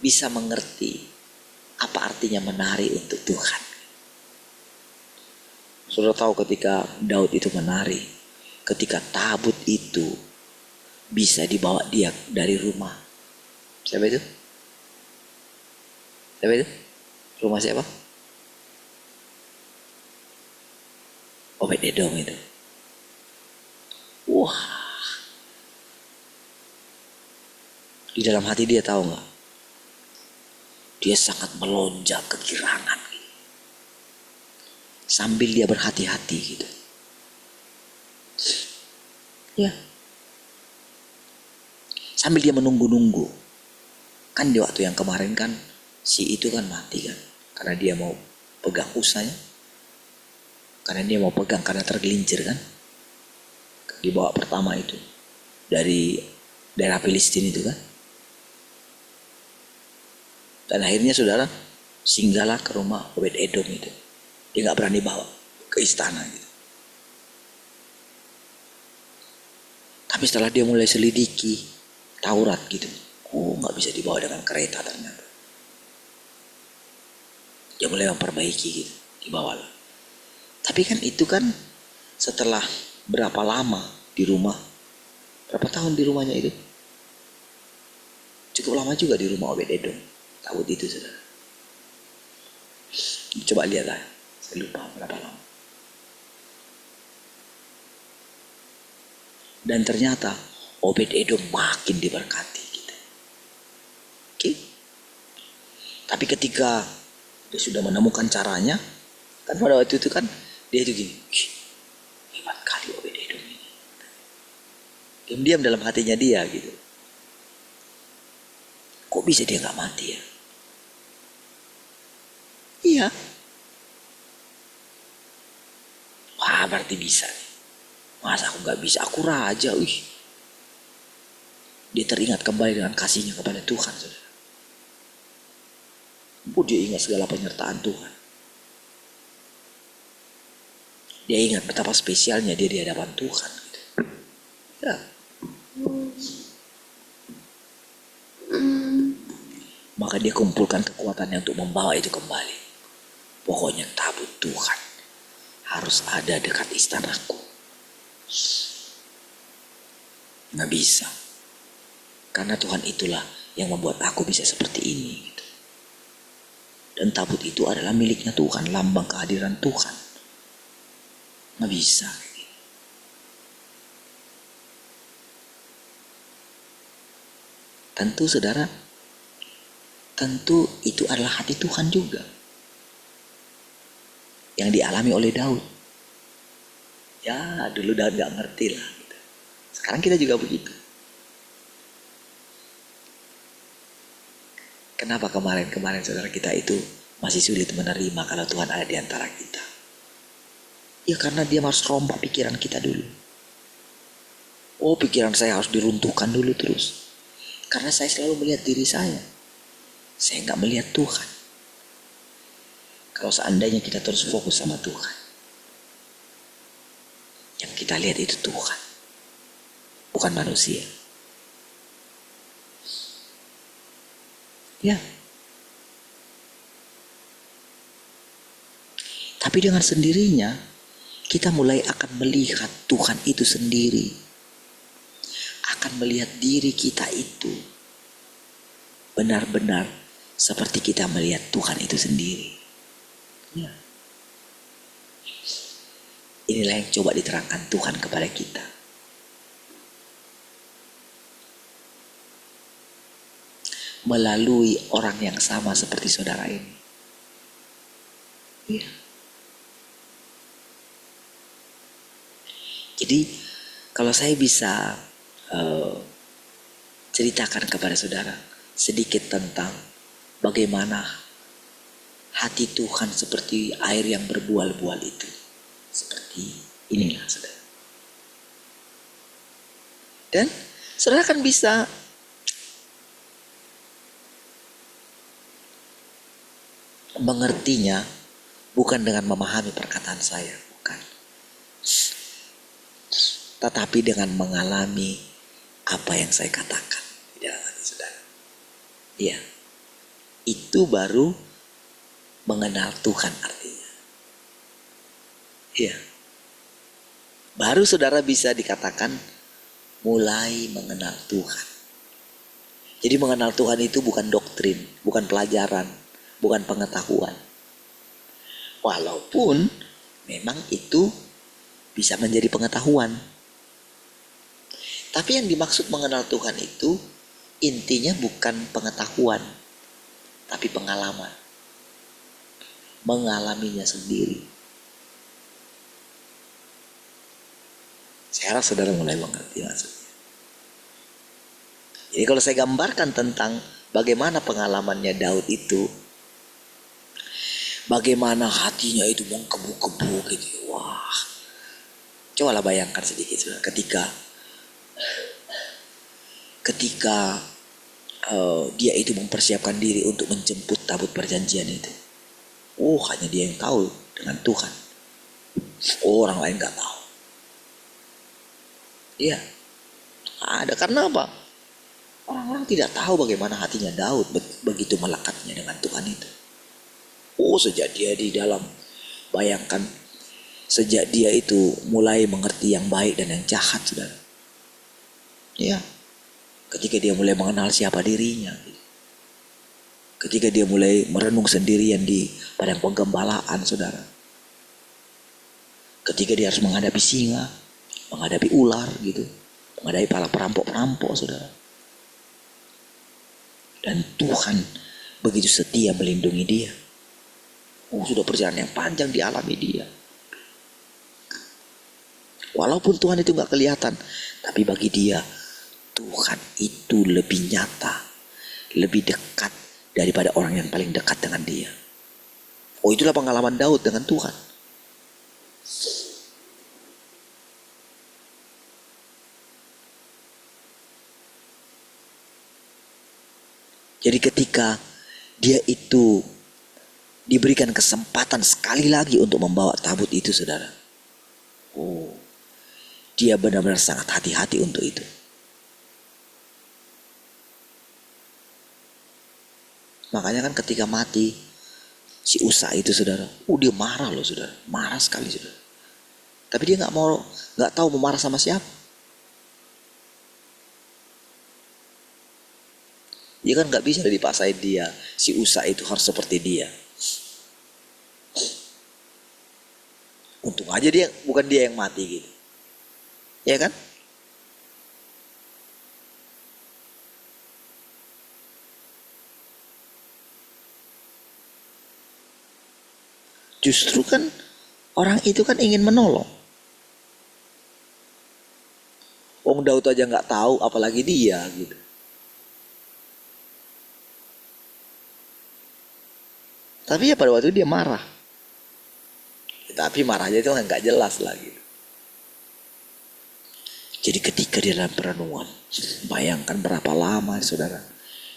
bisa mengerti apa artinya menari untuk Tuhan. Saudara tahu ketika Daud itu menari, ketika tabut itu bisa dibawa dia dari rumah. Siapa itu? Siapa itu? Rumah siapa? Obed-Edom itu. Wah. Di dalam hati dia tahu nggak? Dia sangat melonjak kegirangan. Sambil dia berhati-hati gitu. Ya. Sambil dia menunggu-nunggu. Kan di waktu yang kemarin kan si itu kan mati kan. Karena dia mau pegang usahanya. Karena dia mau pegang karena tergelincir kan. Di babak pertama itu. Dari daerah Filistin itu kan. Dan akhirnya saudara singgahlah ke rumah Obed-Edom itu. Dia gak berani bawa ke istana gitu. Tapi setelah dia mulai selidiki Taurat gitu, oh gak bisa dibawa dengan kereta ternyata. Dia mulai memperbaiki gitu, dibawalah. Tapi kan itu kan setelah berapa lama di rumah, berapa tahun di rumahnya itu? Cukup lama juga di rumah Obed-Edom, tabut itu saudara. Coba lihatlah, saya lupa berapa lama. Dan ternyata Obed-Edom makin diberkati gitu. Oke. Tapi ketika dia sudah menemukan caranya, kan pada waktu itu kan dia itu gini, hebat kali Obed-Edom ini. Diam-diam dalam hatinya dia gitu. Kok bisa dia gak mati ya? Iya. Wah berarti bisa nih. Masa aku gak bisa? Aku raja. Wih. Dia teringat kembali dengan kasihnya kepada Tuhan. Saudara. Dia ingat segala penyertaan Tuhan. Dia ingat betapa spesialnya dia di hadapan Tuhan. Gitu. Ya. Maka dia kumpulkan kekuatannya untuk membawa itu kembali. Pokoknya tabut Tuhan harus ada dekat istanaku. Nggak bisa. Karena Tuhan itulah yang membuat aku bisa seperti ini. Gitu. Dan tabut itu adalah miliknya Tuhan, lambang kehadiran Tuhan. Nggak bisa. Tentu saudara, tentu itu adalah hati Tuhan juga. Yang dialami oleh Daud. Ya dulu Daud gak ngerti lah. Gitu. Sekarang kita juga begitu. Kenapa kemarin saudara kita itu masih sulit menerima kalau Tuhan ada di antara kita? Ya karena dia harus rombak pikiran kita dulu. Oh pikiran saya harus diruntuhkan dulu terus. Karena saya selalu melihat diri saya. Saya gak melihat Tuhan. Kalau seandainya kita terus fokus sama Tuhan. Yang kita lihat itu Tuhan. Bukan manusia. Ya. Tapi dengan sendirinya kita mulai akan melihat Tuhan itu sendiri. Akan melihat diri kita itu benar-benar seperti kita melihat Tuhan itu sendiri. Ya. Inilah yang coba diterangkan Tuhan kepada kita. Melalui orang yang sama seperti saudara ini. Ya. Jadi kalau saya bisa ceritakan kepada saudara sedikit tentang bagaimana hati Tuhan seperti air yang berbual-bual itu. Seperti inilah saudara. Dan saudara kan bisa mengertinya bukan dengan memahami perkataan saya, bukan. Tetapi dengan mengalami apa yang saya katakan di dalam hati saudara. Iya. Itu baru mengenal Tuhan artinya. Iya. Baru saudara bisa dikatakan mulai mengenal Tuhan. Jadi mengenal Tuhan itu bukan doktrin, bukan pelajaran, bukan pengetahuan. Walaupun memang itu bisa menjadi pengetahuan. Tapi yang dimaksud mengenal Tuhan itu intinya bukan pengetahuan, tapi pengalaman. Mengalaminya sendiri. Saya harap saudara mulai mengerti maksudnya. Jadi kalau saya gambarkan tentang bagaimana pengalamannya Daud itu, bagaimana hatinya itu mengkebu-kebu gitu. Wah, cobalah bayangkan sedikit saudara, ketika dia itu mempersiapkan diri untuk menjemput tabut perjanjian itu. Oh, hanya dia yang tahu dengan Tuhan. Orang lain gak tahu. Iya, ada karena apa? Orang-orang tidak tahu bagaimana hatinya Daud begitu melekatnya dengan Tuhan itu. Oh, sejak dia di dalam, bayangkan, sejak dia itu mulai mengerti yang baik dan yang jahat, saudara. Ya, ketika dia mulai mengenal siapa dirinya, ketika dia mulai merenung sendirian di padang penggembalaan, saudara. Ketika dia harus menghadapi singa, menghadapi ular gitu, menghadapi para perampok-perampok, saudara. Dan Tuhan begitu setia melindungi dia. Oh, sudah perjalanan yang panjang dialami dia. Walaupun Tuhan itu gak kelihatan, tapi bagi dia Tuhan itu lebih nyata, lebih dekat daripada orang yang paling dekat dengan dia. Oh, itulah pengalaman Daud dengan Tuhan. Jadi ketika dia itu diberikan kesempatan sekali lagi untuk membawa tabut itu, saudara. Oh, dia benar-benar sangat hati-hati untuk itu. Makanya kan ketika mati si Usa itu, saudara, dia marah loh, saudara, marah sekali, saudara. Tapi dia nggak tahu mau marah sama siapa. Dia kan nggak bisa dipaksain dia, si Usa itu harus seperti dia. Untung aja bukan dia yang mati gitu, ya kan? Justru kan orang itu kan ingin menolong. Wong Daud aja nggak tahu, apalagi dia gitu. Tapi ya pada waktu itu dia marah. Tapi marahnya itu nggak jelas lagi. Jadi ketika dia dalam perenungan, bayangkan berapa lama saudara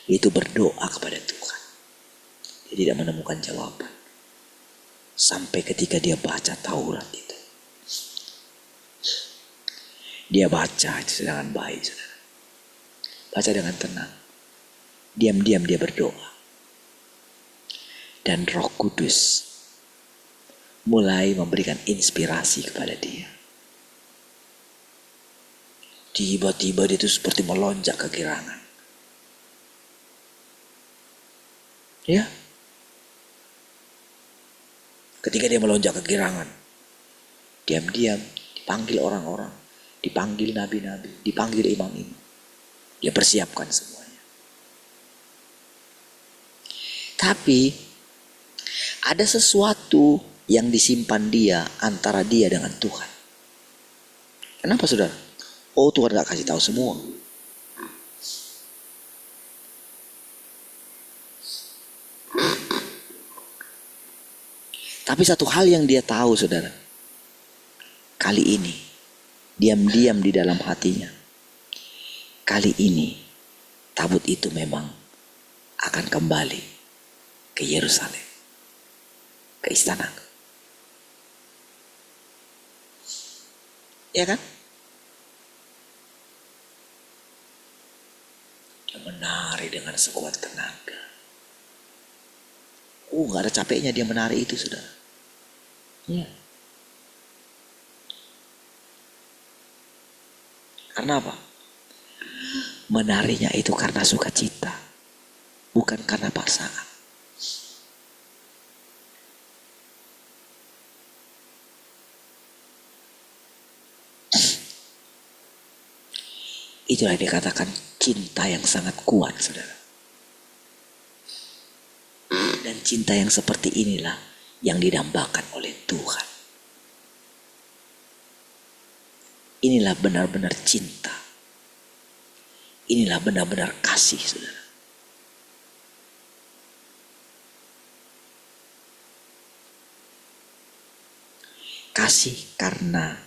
itu berdoa kepada Tuhan. Dia tidak menemukan jawaban. Sampai ketika dia baca Taurat itu. Dia baca itu dengan baik, saudara. Baca dengan tenang. Diam-diam dia berdoa. Dan Roh Kudus mulai memberikan inspirasi kepada dia. Tiba-tiba dia itu seperti melonjak kegirangan. Ya. Ketika dia melonjak kegirangan, diam-diam dipanggil orang-orang, dipanggil nabi-nabi, dipanggil imam-imam. Dia persiapkan semuanya. Tapi ada sesuatu yang disimpan dia antara dia dengan Tuhan. Kenapa saudara? Oh, Tuhan gak kasih tahu semua. Tapi satu hal yang dia tahu saudara, kali ini diam-diam di dalam hatinya, kali ini tabut itu memang akan kembali ke Yerusalem, ke istana. Ya kan? Dia menari dengan sekuat tenaga. Gak ada capeknya dia menari itu saudara. Ya. Karena apa? Menarinya itu karena sukacita, bukan karena paksaan. Itulah yang dikatakan cinta yang sangat kuat saudara. Dan cinta yang seperti inilah yang didambakan oleh Tuhan. Inilah benar-benar cinta. Inilah benar-benar kasih saudara. Kasih karena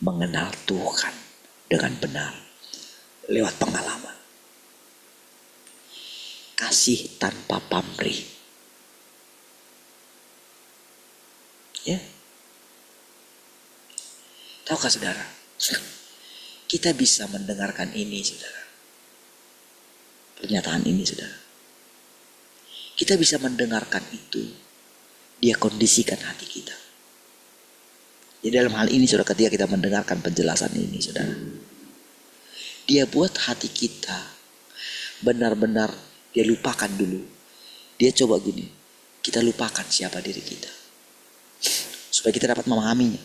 mengenal Tuhan dengan benar lewat pengalaman. Kasih tanpa pamrih. Ya. Tahukah saudara? Kita bisa mendengarkan ini saudara. Pernyataan ini saudara. Kita bisa mendengarkan itu. Dia kondisikan hati kita. Jadi dalam hal ini saudara, ketika kita mendengarkan penjelasan ini saudara, dia buat hati kita benar-benar dia lupakan dulu. Dia coba gini, kita lupakan siapa diri kita, supaya kita dapat memahaminya.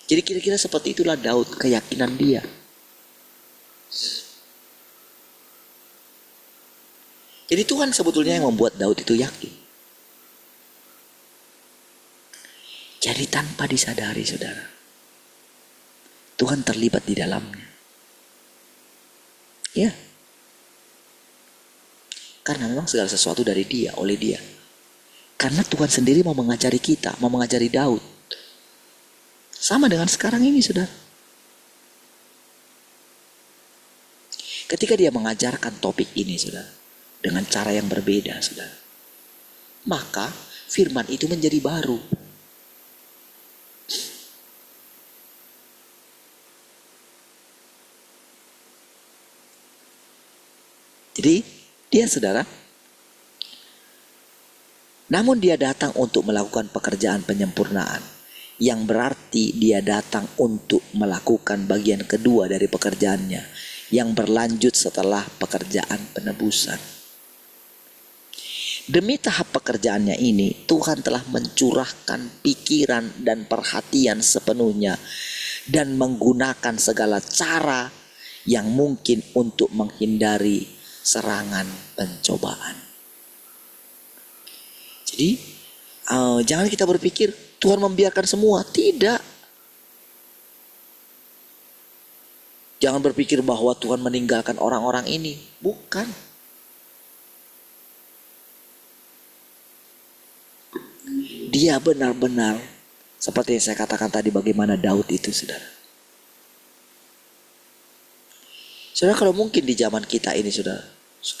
Jadi kira-kira seperti itulah Daud, keyakinan dia. Jadi Tuhan sebetulnya yang membuat Daud itu yakin. Jadi tanpa disadari saudara, Tuhan terlibat di dalamnya. Ya. Karena memang segala sesuatu dari dia, oleh dia. Karena Tuhan sendiri mau mengajari kita, mau mengajari Daud. Sama dengan sekarang ini saudara. Ketika dia mengajarkan topik ini saudara, dengan cara yang berbeda saudara, maka firman itu menjadi baru. Jadi dia saudara, namun dia datang untuk melakukan pekerjaan penyempurnaan, yang berarti dia datang untuk melakukan bagian kedua dari pekerjaannya, yang berlanjut setelah pekerjaan penebusan. Demi tahap pekerjaannya ini, Tuhan telah mencurahkan pikiran dan perhatian sepenuhnya dan menggunakan segala cara yang mungkin untuk menghindari serangan pencobaan. Jadi jangan kita berpikir Tuhan membiarkan semua. Tidak. Jangan berpikir bahwa Tuhan meninggalkan orang-orang ini. Bukan. Dia benar-benar seperti yang saya katakan tadi, bagaimana Daud itu saudara. Saudara, kalau mungkin di zaman kita ini saudara,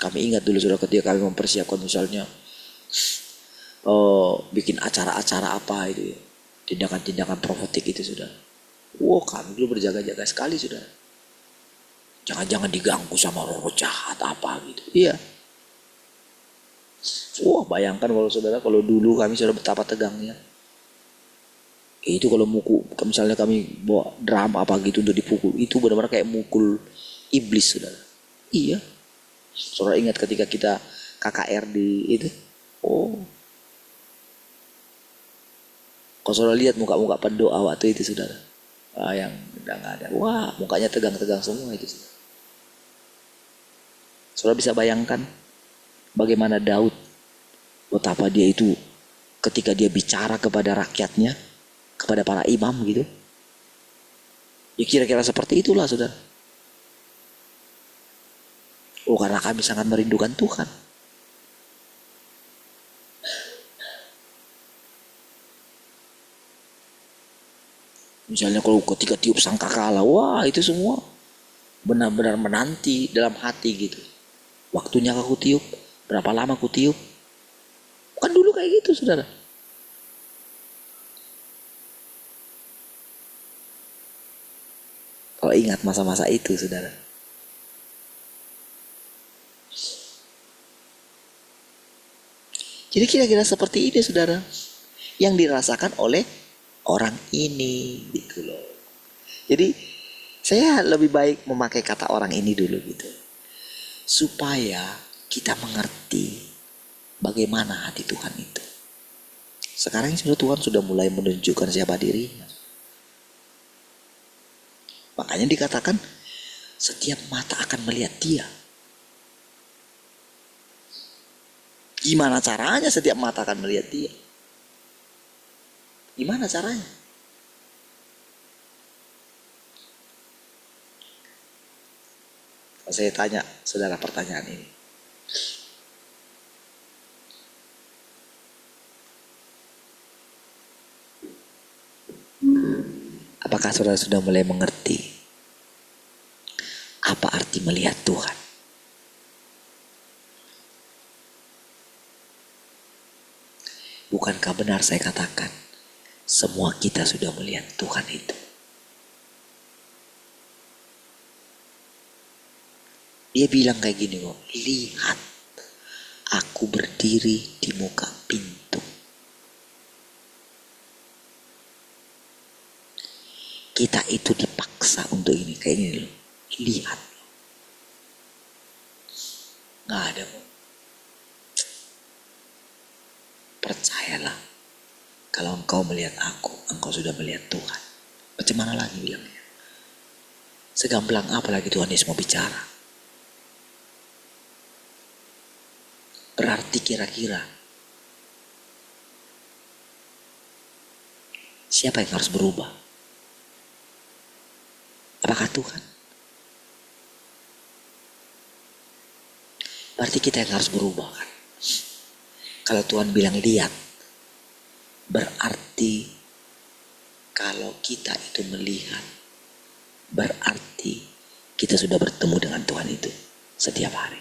kami ingat dulu saudara, ketika kami mempersiapkan misalnya bikin acara-acara apa itu ya, tindakan-tindakan profetik itu saudara. Kami dulu berjaga-jaga sekali saudara. Jangan-jangan diganggu sama roh jahat apa gitu. Iya. Bayangkan kalau saudara, kalau dulu kami sudah betapa tegangnya. Itu kalau mukul, misalnya kami bawa drum apa gitu untuk dipukul, itu benar-benar kayak mukul iblis, saudara. Iya. Saudara ingat ketika kita KKR di itu? Oh, kalau saudara lihat muka-muka pendoa waktu itu, saudara. Yang udah nggak ada. Wah, mukanya tegang-tegang semua itu, saudara. Saudara bisa bayangkan bagaimana Daud, betapa dia itu ketika dia bicara kepada rakyatnya, kepada para imam gitu. Ya kira-kira seperti itulah, saudara. Oh, karena kami sangat merindukan Tuhan. Misalnya kalau ketika tiup sangkakala, wah itu semua benar-benar menanti dalam hati gitu. Waktunya aku tiup, berapa lama aku tiup. Kan dulu kayak gitu, saudara. Kalau ingat masa-masa itu, saudara. Jadi kira-kira seperti ini, saudara, yang dirasakan oleh orang ini gitu loh. Jadi saya lebih baik memakai kata orang ini dulu gitu, supaya kita mengerti bagaimana hati Tuhan itu. Sekarang Tuhan sudah mulai menunjukkan siapa dirinya. Makanya dikatakan setiap mata akan melihat dia. Gimana caranya setiap mata akan melihat dia? Gimana caranya? Saya tanya saudara pertanyaan ini. Apakah saudara sudah mulai mengerti apa arti melihat Tuhan? Bukankah benar saya katakan, semua kita sudah melihat Tuhan itu? Dia bilang kayak gini kok, lihat aku berdiri di muka pintu. Kita itu dipaksa untuk ini, kayak gini loh. Lihat. Gak ada kok. Percayalah, kalau engkau melihat aku, engkau sudah melihat Tuhan. Macam mana lagi bilangnya? Segamblang apa lagi Tuhan Yesus mau bicara? Berarti kira-kira siapa yang harus berubah? Apakah Tuhan? Berarti kita yang harus berubah kan? Kalau Tuhan bilang lihat, berarti kalau kita itu melihat, berarti kita sudah bertemu dengan Tuhan itu setiap hari.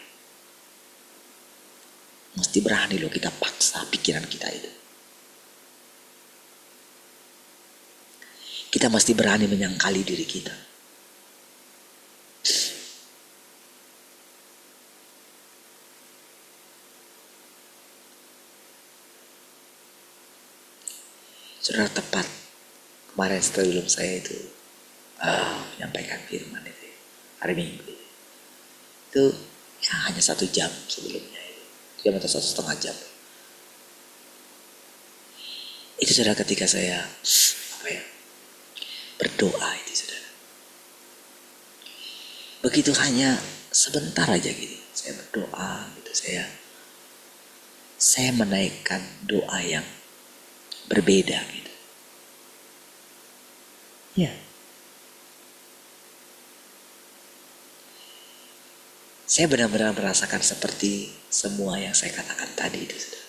Mesti berani loh kita paksa pikiran kita itu. Kita mesti berani menyangkali diri kita. Saudara, tepat kemarin sebelum saya itu menyampaikan firman itu hari Minggu itu ya hanya 1 jam sebelumnya, jam atau 1,5 jam. Itu saudara ketika saya berdoa itu saudara, begitu hanya sebentar aja gitu saya berdoa gitu, saya menaikkan doa yang berbeda gitu. Ya. Saya benar-benar merasakan seperti semua yang saya katakan tadi itu, saudara.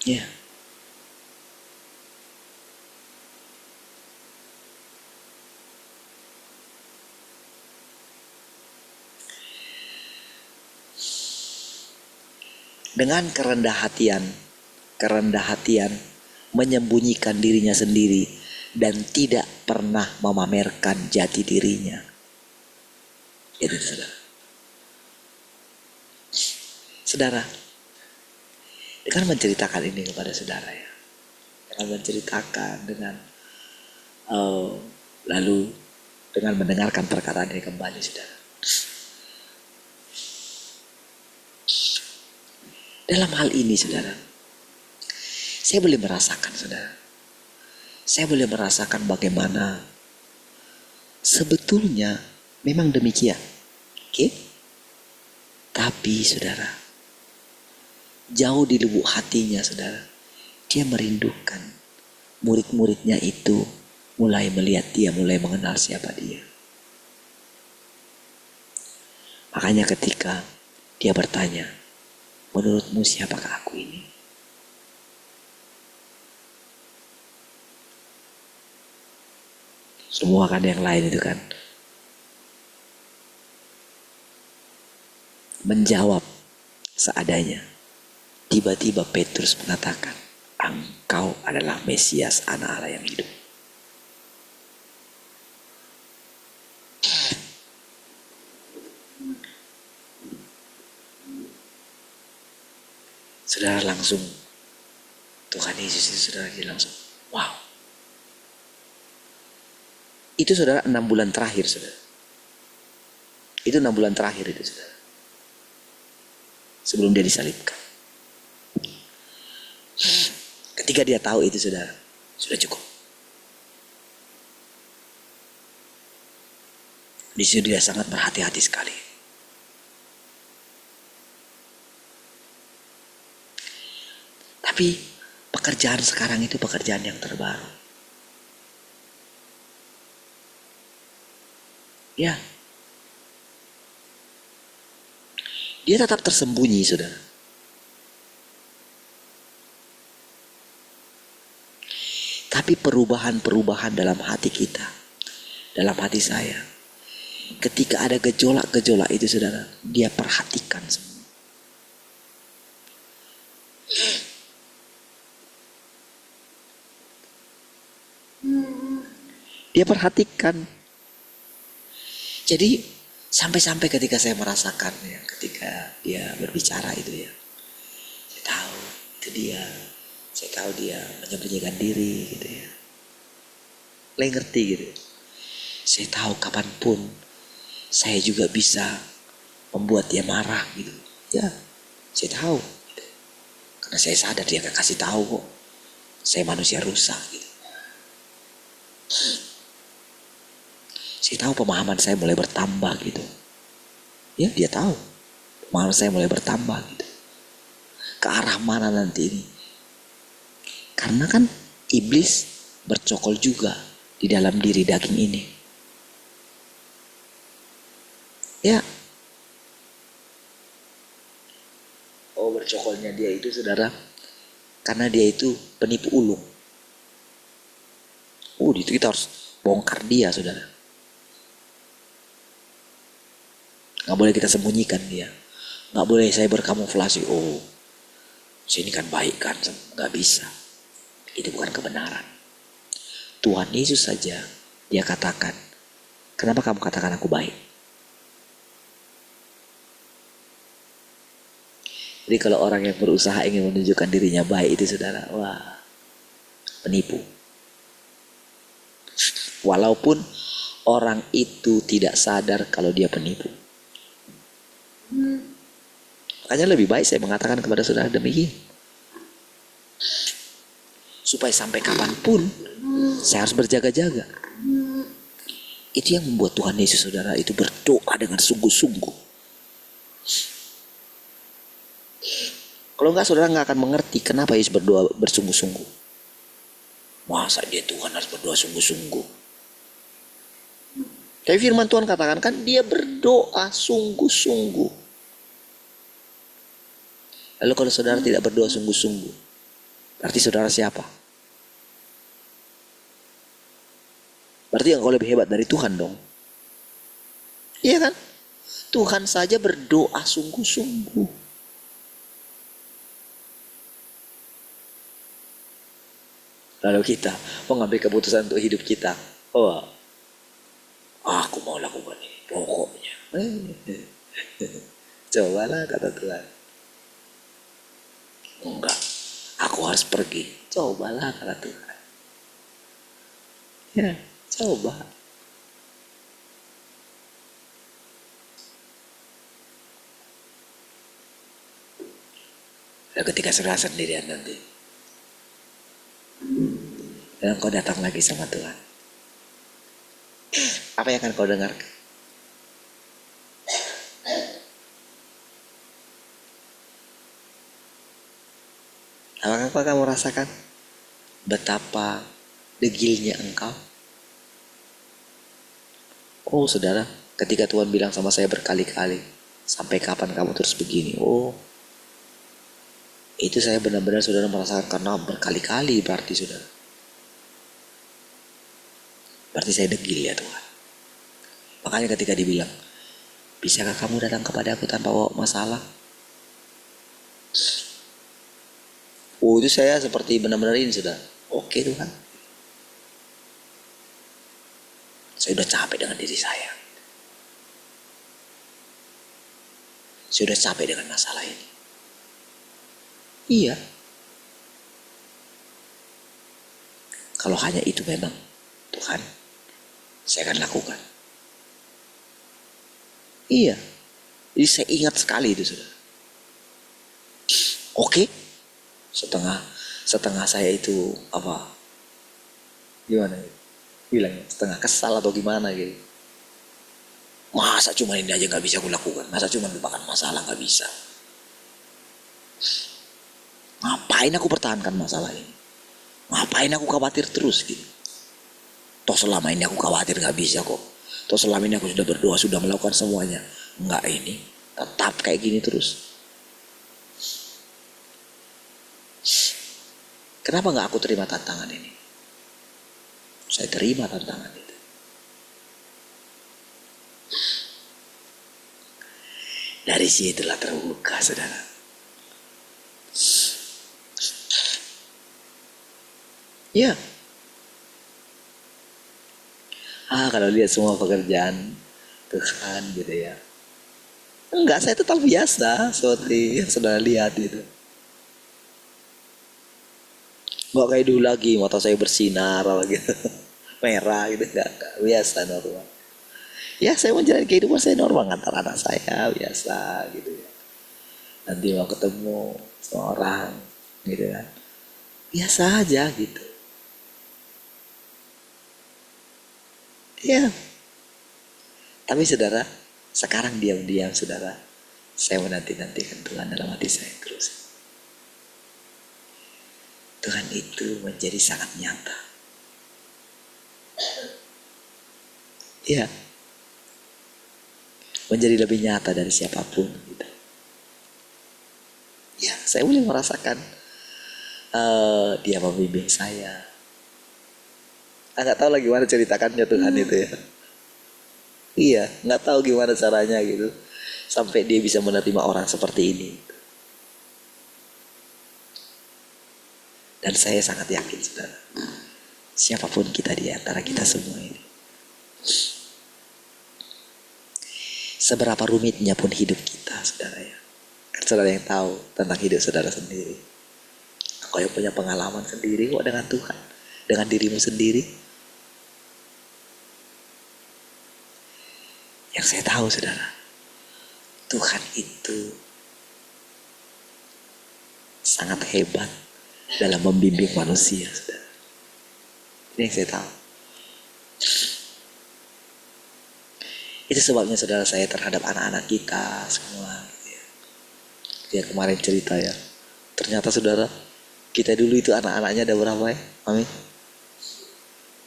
Ya. Dengan kerendah hatian menyembunyikan dirinya sendiri dan tidak pernah memamerkan jati dirinya. Itu saudara. Saudara, dengan menceritakan ini kepada saudara ya, dengan menceritakan, dengan lalu dengan mendengarkan perkataan ini kembali, saudara. Dalam hal ini, saudara, saya boleh merasakan, saudara. Saya boleh merasakan bagaimana sebetulnya memang demikian. Oke? Tapi, saudara, jauh di lubuk hatinya, saudara, dia merindukan murid-muridnya itu mulai melihat dia, mulai mengenal siapa dia. Makanya ketika dia bertanya, menurutmu siapakah aku ini? Semua kan yang lain itu kan menjawab seadanya. Tiba-tiba Petrus mengatakan, engkau adalah Mesias, anak Allah yang hidup. Saudara langsung, Tuhan Yesus itu saudara dia langsung, wow. Itu saudara 6 bulan terakhir, saudara. Itu 6 bulan terakhir itu, saudara. Sebelum dia disalibkan. Ketika dia tahu itu, saudara, sudah cukup. Di situ dia sangat berhati-hati sekali. Tapi pekerjaan sekarang itu pekerjaan yang terbaru. Ya. Dia tetap tersembunyi, saudara. Tapi perubahan-perubahan dalam hati kita, dalam hati saya, ketika ada gejolak-gejolak itu, saudara, dia perhatikan semua. Dia perhatikan. Jadi sampai-sampai ketika saya merasakan ya, ketika dia berbicara itu ya, saya tahu itu dia, saya tahu dia menyembunyikan diri gitu ya. Saya ngerti gitu. Saya tahu kapanpun saya juga bisa membuat dia marah gitu. Ya, saya tahu. Gitu. Karena saya sadar dia gak kasih tahu kok. Saya manusia rusak gitu. Saya tahu pemahaman saya mulai bertambah gitu. Ya, dia tahu. Pemahaman saya mulai bertambah gitu. Ke arah mana nanti ini? Karena kan iblis bercokol juga di dalam diri daging ini. Ya. Oh, bercokolnya dia itu, saudara, karena dia itu penipu ulung. Oh, itu kita harus bongkar dia, saudara. Gak boleh kita sembunyikan dia. Gak boleh saya berkamuflase. Oh, sini kan baik kan. Gak bisa. Itu bukan kebenaran. Tuhan Yesus saja dia katakan, kenapa kamu katakan aku baik? Jadi kalau orang yang berusaha ingin menunjukkan dirinya baik itu, saudara, wah, penipu. Walaupun orang itu tidak sadar kalau dia penipu. Makanya lebih baik saya mengatakan kepada saudara demikian. Supaya sampai kapanpun saya harus berjaga-jaga. Itu yang membuat Tuhan Yesus, saudara, itu berdoa dengan sungguh-sungguh. Kalau enggak, saudara enggak akan mengerti kenapa Yesus berdoa bersungguh-sungguh. Masa dia Tuhan harus berdoa sungguh-sungguh? Tapi firman Tuhan katakan kan dia berdoa sungguh-sungguh. Lalu kalau saudara tidak berdoa sungguh-sungguh, berarti saudara siapa? Berarti engkau lebih hebat dari Tuhan dong. Iya kan? Tuhan saja berdoa sungguh-sungguh. Lalu kita mengambil keputusan untuk hidup kita. Oh, aku mau lakukan ini pokoknya. Cobalah kata Tuhan. Enggak, aku harus pergi. Cobalah kata Tuhan. Ya, coba. Dan ketika sudah sendirian nanti, dan kau datang lagi sama Tuhan, apa yang akan kau dengarkan? Apakah kamu rasakan betapa degilnya engkau? Oh saudara, ketika Tuhan bilang sama saya berkali-kali, sampai kapan kamu terus begini? Oh, itu saya benar-benar saudara merasakan karena berkali-kali berarti saudara. Berarti saya degil ya Tuhan. Makanya ketika dibilang, bisakah kamu datang kepada aku tanpa bawa masalah? Oh itu saya seperti benar-benar ini sudah. Oke Tuhan. Saya udah capek dengan diri saya. Saya udah capek dengan masalah ini. Iya. Kalau hanya itu memang Tuhan, saya akan lakukan. Iya. Jadi saya ingat sekali itu sudah. Oke. Setengah saya itu apa? Gimana? Bilangnya setengah kesal atau gimana gitu. Masa cuma ini aja gak bisa aku lakukan? Masa cuma lupakan masalah gak bisa? Ngapain aku pertahankan masalah ini? Ngapain aku khawatir terus gitu? Toh selama ini aku khawatir gak bisa kok. Toh selama ini aku sudah berdoa, sudah melakukan semuanya. Enggak ini, tetap kayak gini terus. Kenapa gak aku terima tantangan ini? Saya terima tantangan itu. Dari situlah terbuka saudara. Ya. Kalau lihat semua pekerjaan Tuhan gitu ya. Enggak, saya tetap biasa seperti yang saudara lihat gitu. Enggak kayak dulu lagi, mata saya bersinar gitu. Merah gitu, enggak. Biasa normal. Ya saya menjalani kehidupan saya normal ngantar anak saya biasa gitu ya. Nanti mau ketemu sama orang gitu kan. Biasa aja gitu. Ya. Tapi saudara, sekarang diam-diam saudara, saya menanti-nantikan Tuhan dalam hati saya terus. Tuhan itu menjadi sangat nyata. Ya. Menjadi lebih nyata dari siapapun gitu. Ya, saya boleh merasakan dia membimbing saya. Nggak tahu lagi gimana ceritakannya Tuhan itu ya. Iya, nggak tahu gimana caranya gitu. Sampai dia bisa menerima orang seperti ini. Dan saya sangat yakin saudara, siapapun kita di antara kita semua ini, seberapa rumitnya pun hidup kita saudara ya. Kan saudara yang tahu tentang hidup saudara sendiri. Kau yang punya pengalaman sendiri kok dengan Tuhan, dengan dirimu sendiri. Yang saya tahu saudara, Tuhan itu sangat hebat dalam membimbing manusia saudara. Ini yang saya tahu. Itu sebabnya saudara saya terhadap anak-anak kita semua gitu ya. Dia kemarin cerita ya. Ternyata saudara, kita dulu itu anak-anaknya ada berapa ya? Mami?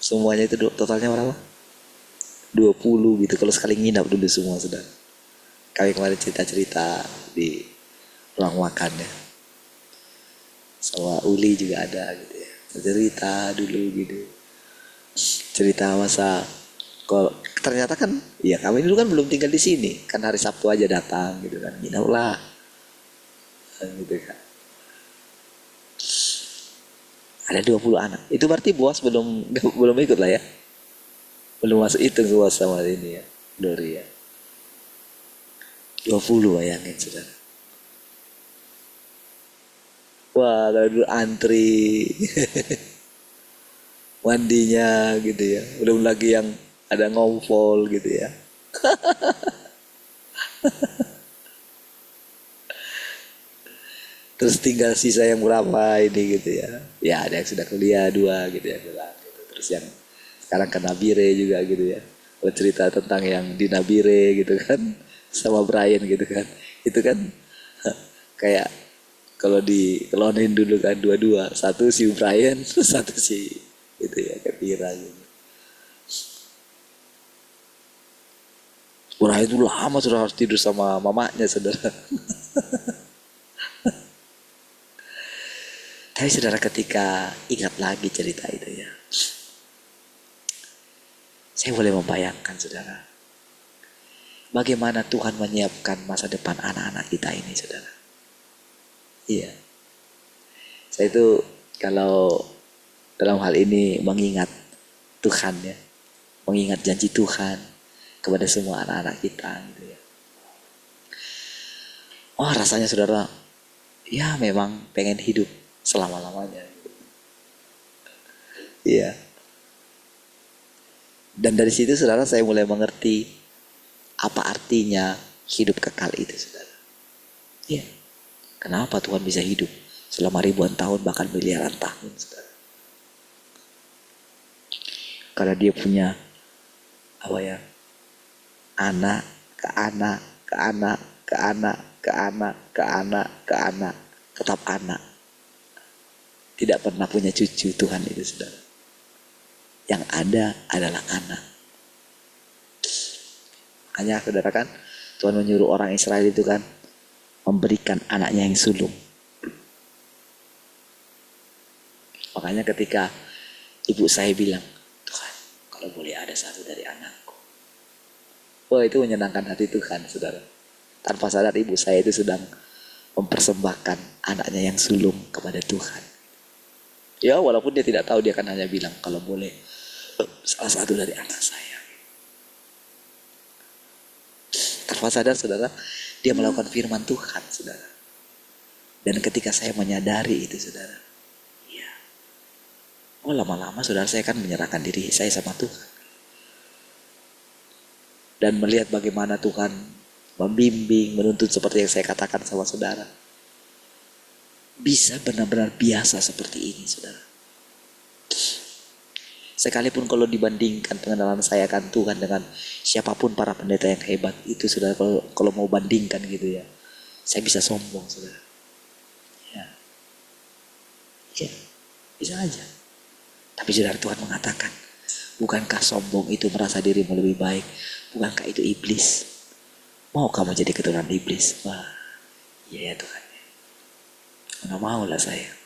Semuanya itu totalnya berapa? 20 gitu. Kalau sekali nginap dulu semua saudara. Kami kemarin cerita-cerita di ruang makan ya. Sama Uli juga ada gitu ya. Cerita dulu gitu. Cerita masa kalau ternyata kan ya kami dulu kan belum tinggal di sini. Kan hari Sabtu aja datang gitu kan. Nginap lah. Gitu kan. Ada 20 anak. Itu berarti Boas belum ikut lah ya. Belum masuk itu Boas sama ini ya. Dori ya. 20 bayangin saudara. Wah, kalau dulu antri mandinya gitu ya. Belum lagi yang ada ngompol gitu ya. Terus tinggal sisa yang berapa ini gitu ya. Ya ada yang sudah kuliah 2 gitu ya bilang gitu. Terus yang sekarang ke Nabire juga gitu ya. Bercerita tentang yang di Nabire gitu kan. Sama Brian gitu kan. Itu kan kayak kalau di kelonin dulu kan dua-dua. Satu si Brian, satu si itu ya Kepira gitu. Brian itu lama sudah harus tidur sama mamanya saudara. Tapi saudara ketika ingat lagi cerita itu ya. Saya boleh membayangkan saudara. Bagaimana Tuhan menyiapkan masa depan anak-anak kita ini saudara. Iya. Saya itu kalau dalam hal ini mengingat Tuhan ya. Mengingat janji Tuhan kepada semua anak-anak kita gitu ya. Oh rasanya saudara, ya memang pengen hidup selama-lamanya. Iya. Dan dari situ saudara saya mulai mengerti apa artinya hidup kekal itu saudara. Iya. Kenapa Tuhan bisa hidup selama ribuan tahun bahkan miliaran tahun saudara. Karena dia punya apa ya, anak ke anak ke anak ke anak ke anak ke anak ke anak, tetap anak. Tidak pernah punya cucu Tuhan itu saudara. Yang ada adalah anak. Hanya saudara kan Tuhan menyuruh orang Israel itu kan memberikan anaknya yang sulung. Makanya ketika ibu saya bilang, Tuhan kalau boleh ada satu dari anakku. Wah itu menyenangkan hati Tuhan saudara. Tanpa sadar ibu saya itu sedang mempersembahkan anaknya yang sulung kepada Tuhan. Ya walaupun dia tidak tahu, dia kan hanya bilang kalau boleh salah satu dari anak saya. Tanpa sadar saudara, dia melakukan firman Tuhan saudara. Dan ketika saya menyadari itu saudara, ya, oh lama-lama saudara saya kan menyerahkan diri saya sama Tuhan. Dan melihat bagaimana Tuhan membimbing, menuntut seperti yang saya katakan sama saudara. Bisa benar-benar biasa seperti ini saudara. Sekalipun kalau dibandingkan pengenalan saya akan Tuhan dengan siapapun para pendeta yang hebat itu saudara, kalau mau bandingkan gitu ya, saya bisa sombong saudara. Ya, ya bisa aja. Tapi saudara, Tuhan mengatakan, bukankah sombong itu merasa dirimu lebih baik? Bukankah itu iblis? Mau kamu jadi keturunan iblis? Wah, iya ya Tuhan. Nggak mau lah saya.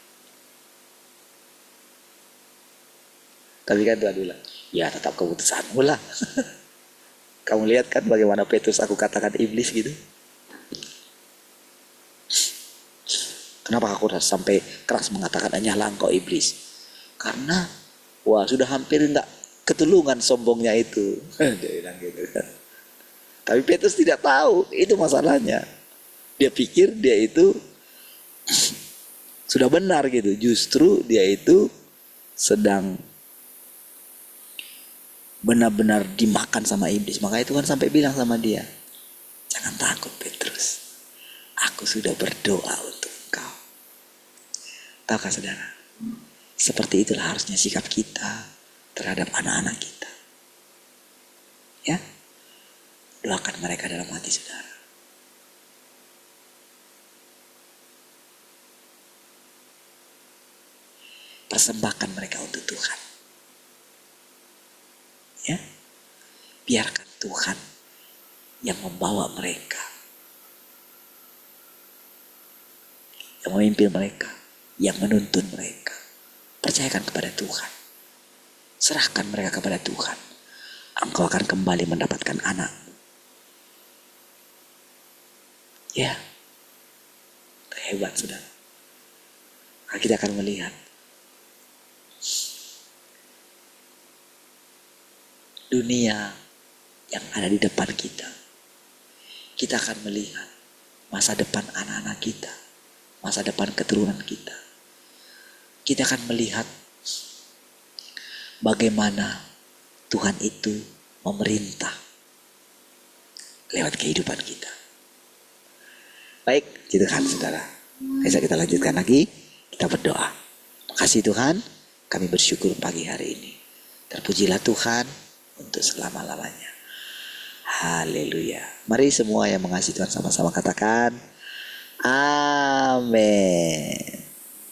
Tapi kan Tuhan bilang, ya tetap keputusanmu lah. Kamu lihat kan bagaimana Petrus aku katakan iblis gitu. Kenapa aku sampai keras mengatakan hanyalah engkau iblis? Karena wah sudah hampir enggak ketulungan sombongnya itu. Dia bilang gitu kan. Tapi Petrus tidak tahu itu masalahnya. Dia pikir dia itu sudah benar gitu. Justru dia itu sedang benar-benar dimakan sama iblis. Makanya Tuhan sampai bilang sama dia, jangan takut Petrus, aku sudah berdoa untuk engkau. Tahukah saudara, seperti itulah harusnya sikap kita terhadap anak-anak kita. Ya, doakan mereka dalam hati saudara. Persembahkan mereka untuk Tuhan. Ya, biarkan Tuhan yang membawa mereka, yang memimpin mereka, yang menuntun mereka. Percayakan kepada Tuhan. Serahkan mereka kepada Tuhan. Engkau akan kembali mendapatkan anak. Ya, hebat saudara. Kita akan melihat dunia yang ada di depan kita. Kita akan melihat masa depan anak-anak kita. masa depan keturunan kita. Kita akan melihat bagaimana Tuhan itu memerintah lewat kehidupan kita. Baik, gitu kan saudara. Bisa kita lanjutkan lagi, kita berdoa. Makasih Tuhan, kami bersyukur pagi hari ini. Terpujilah Tuhan untuk selama-lamanya. Haleluya. Mari semua yang mengasihi Tuhan sama-sama katakan amin.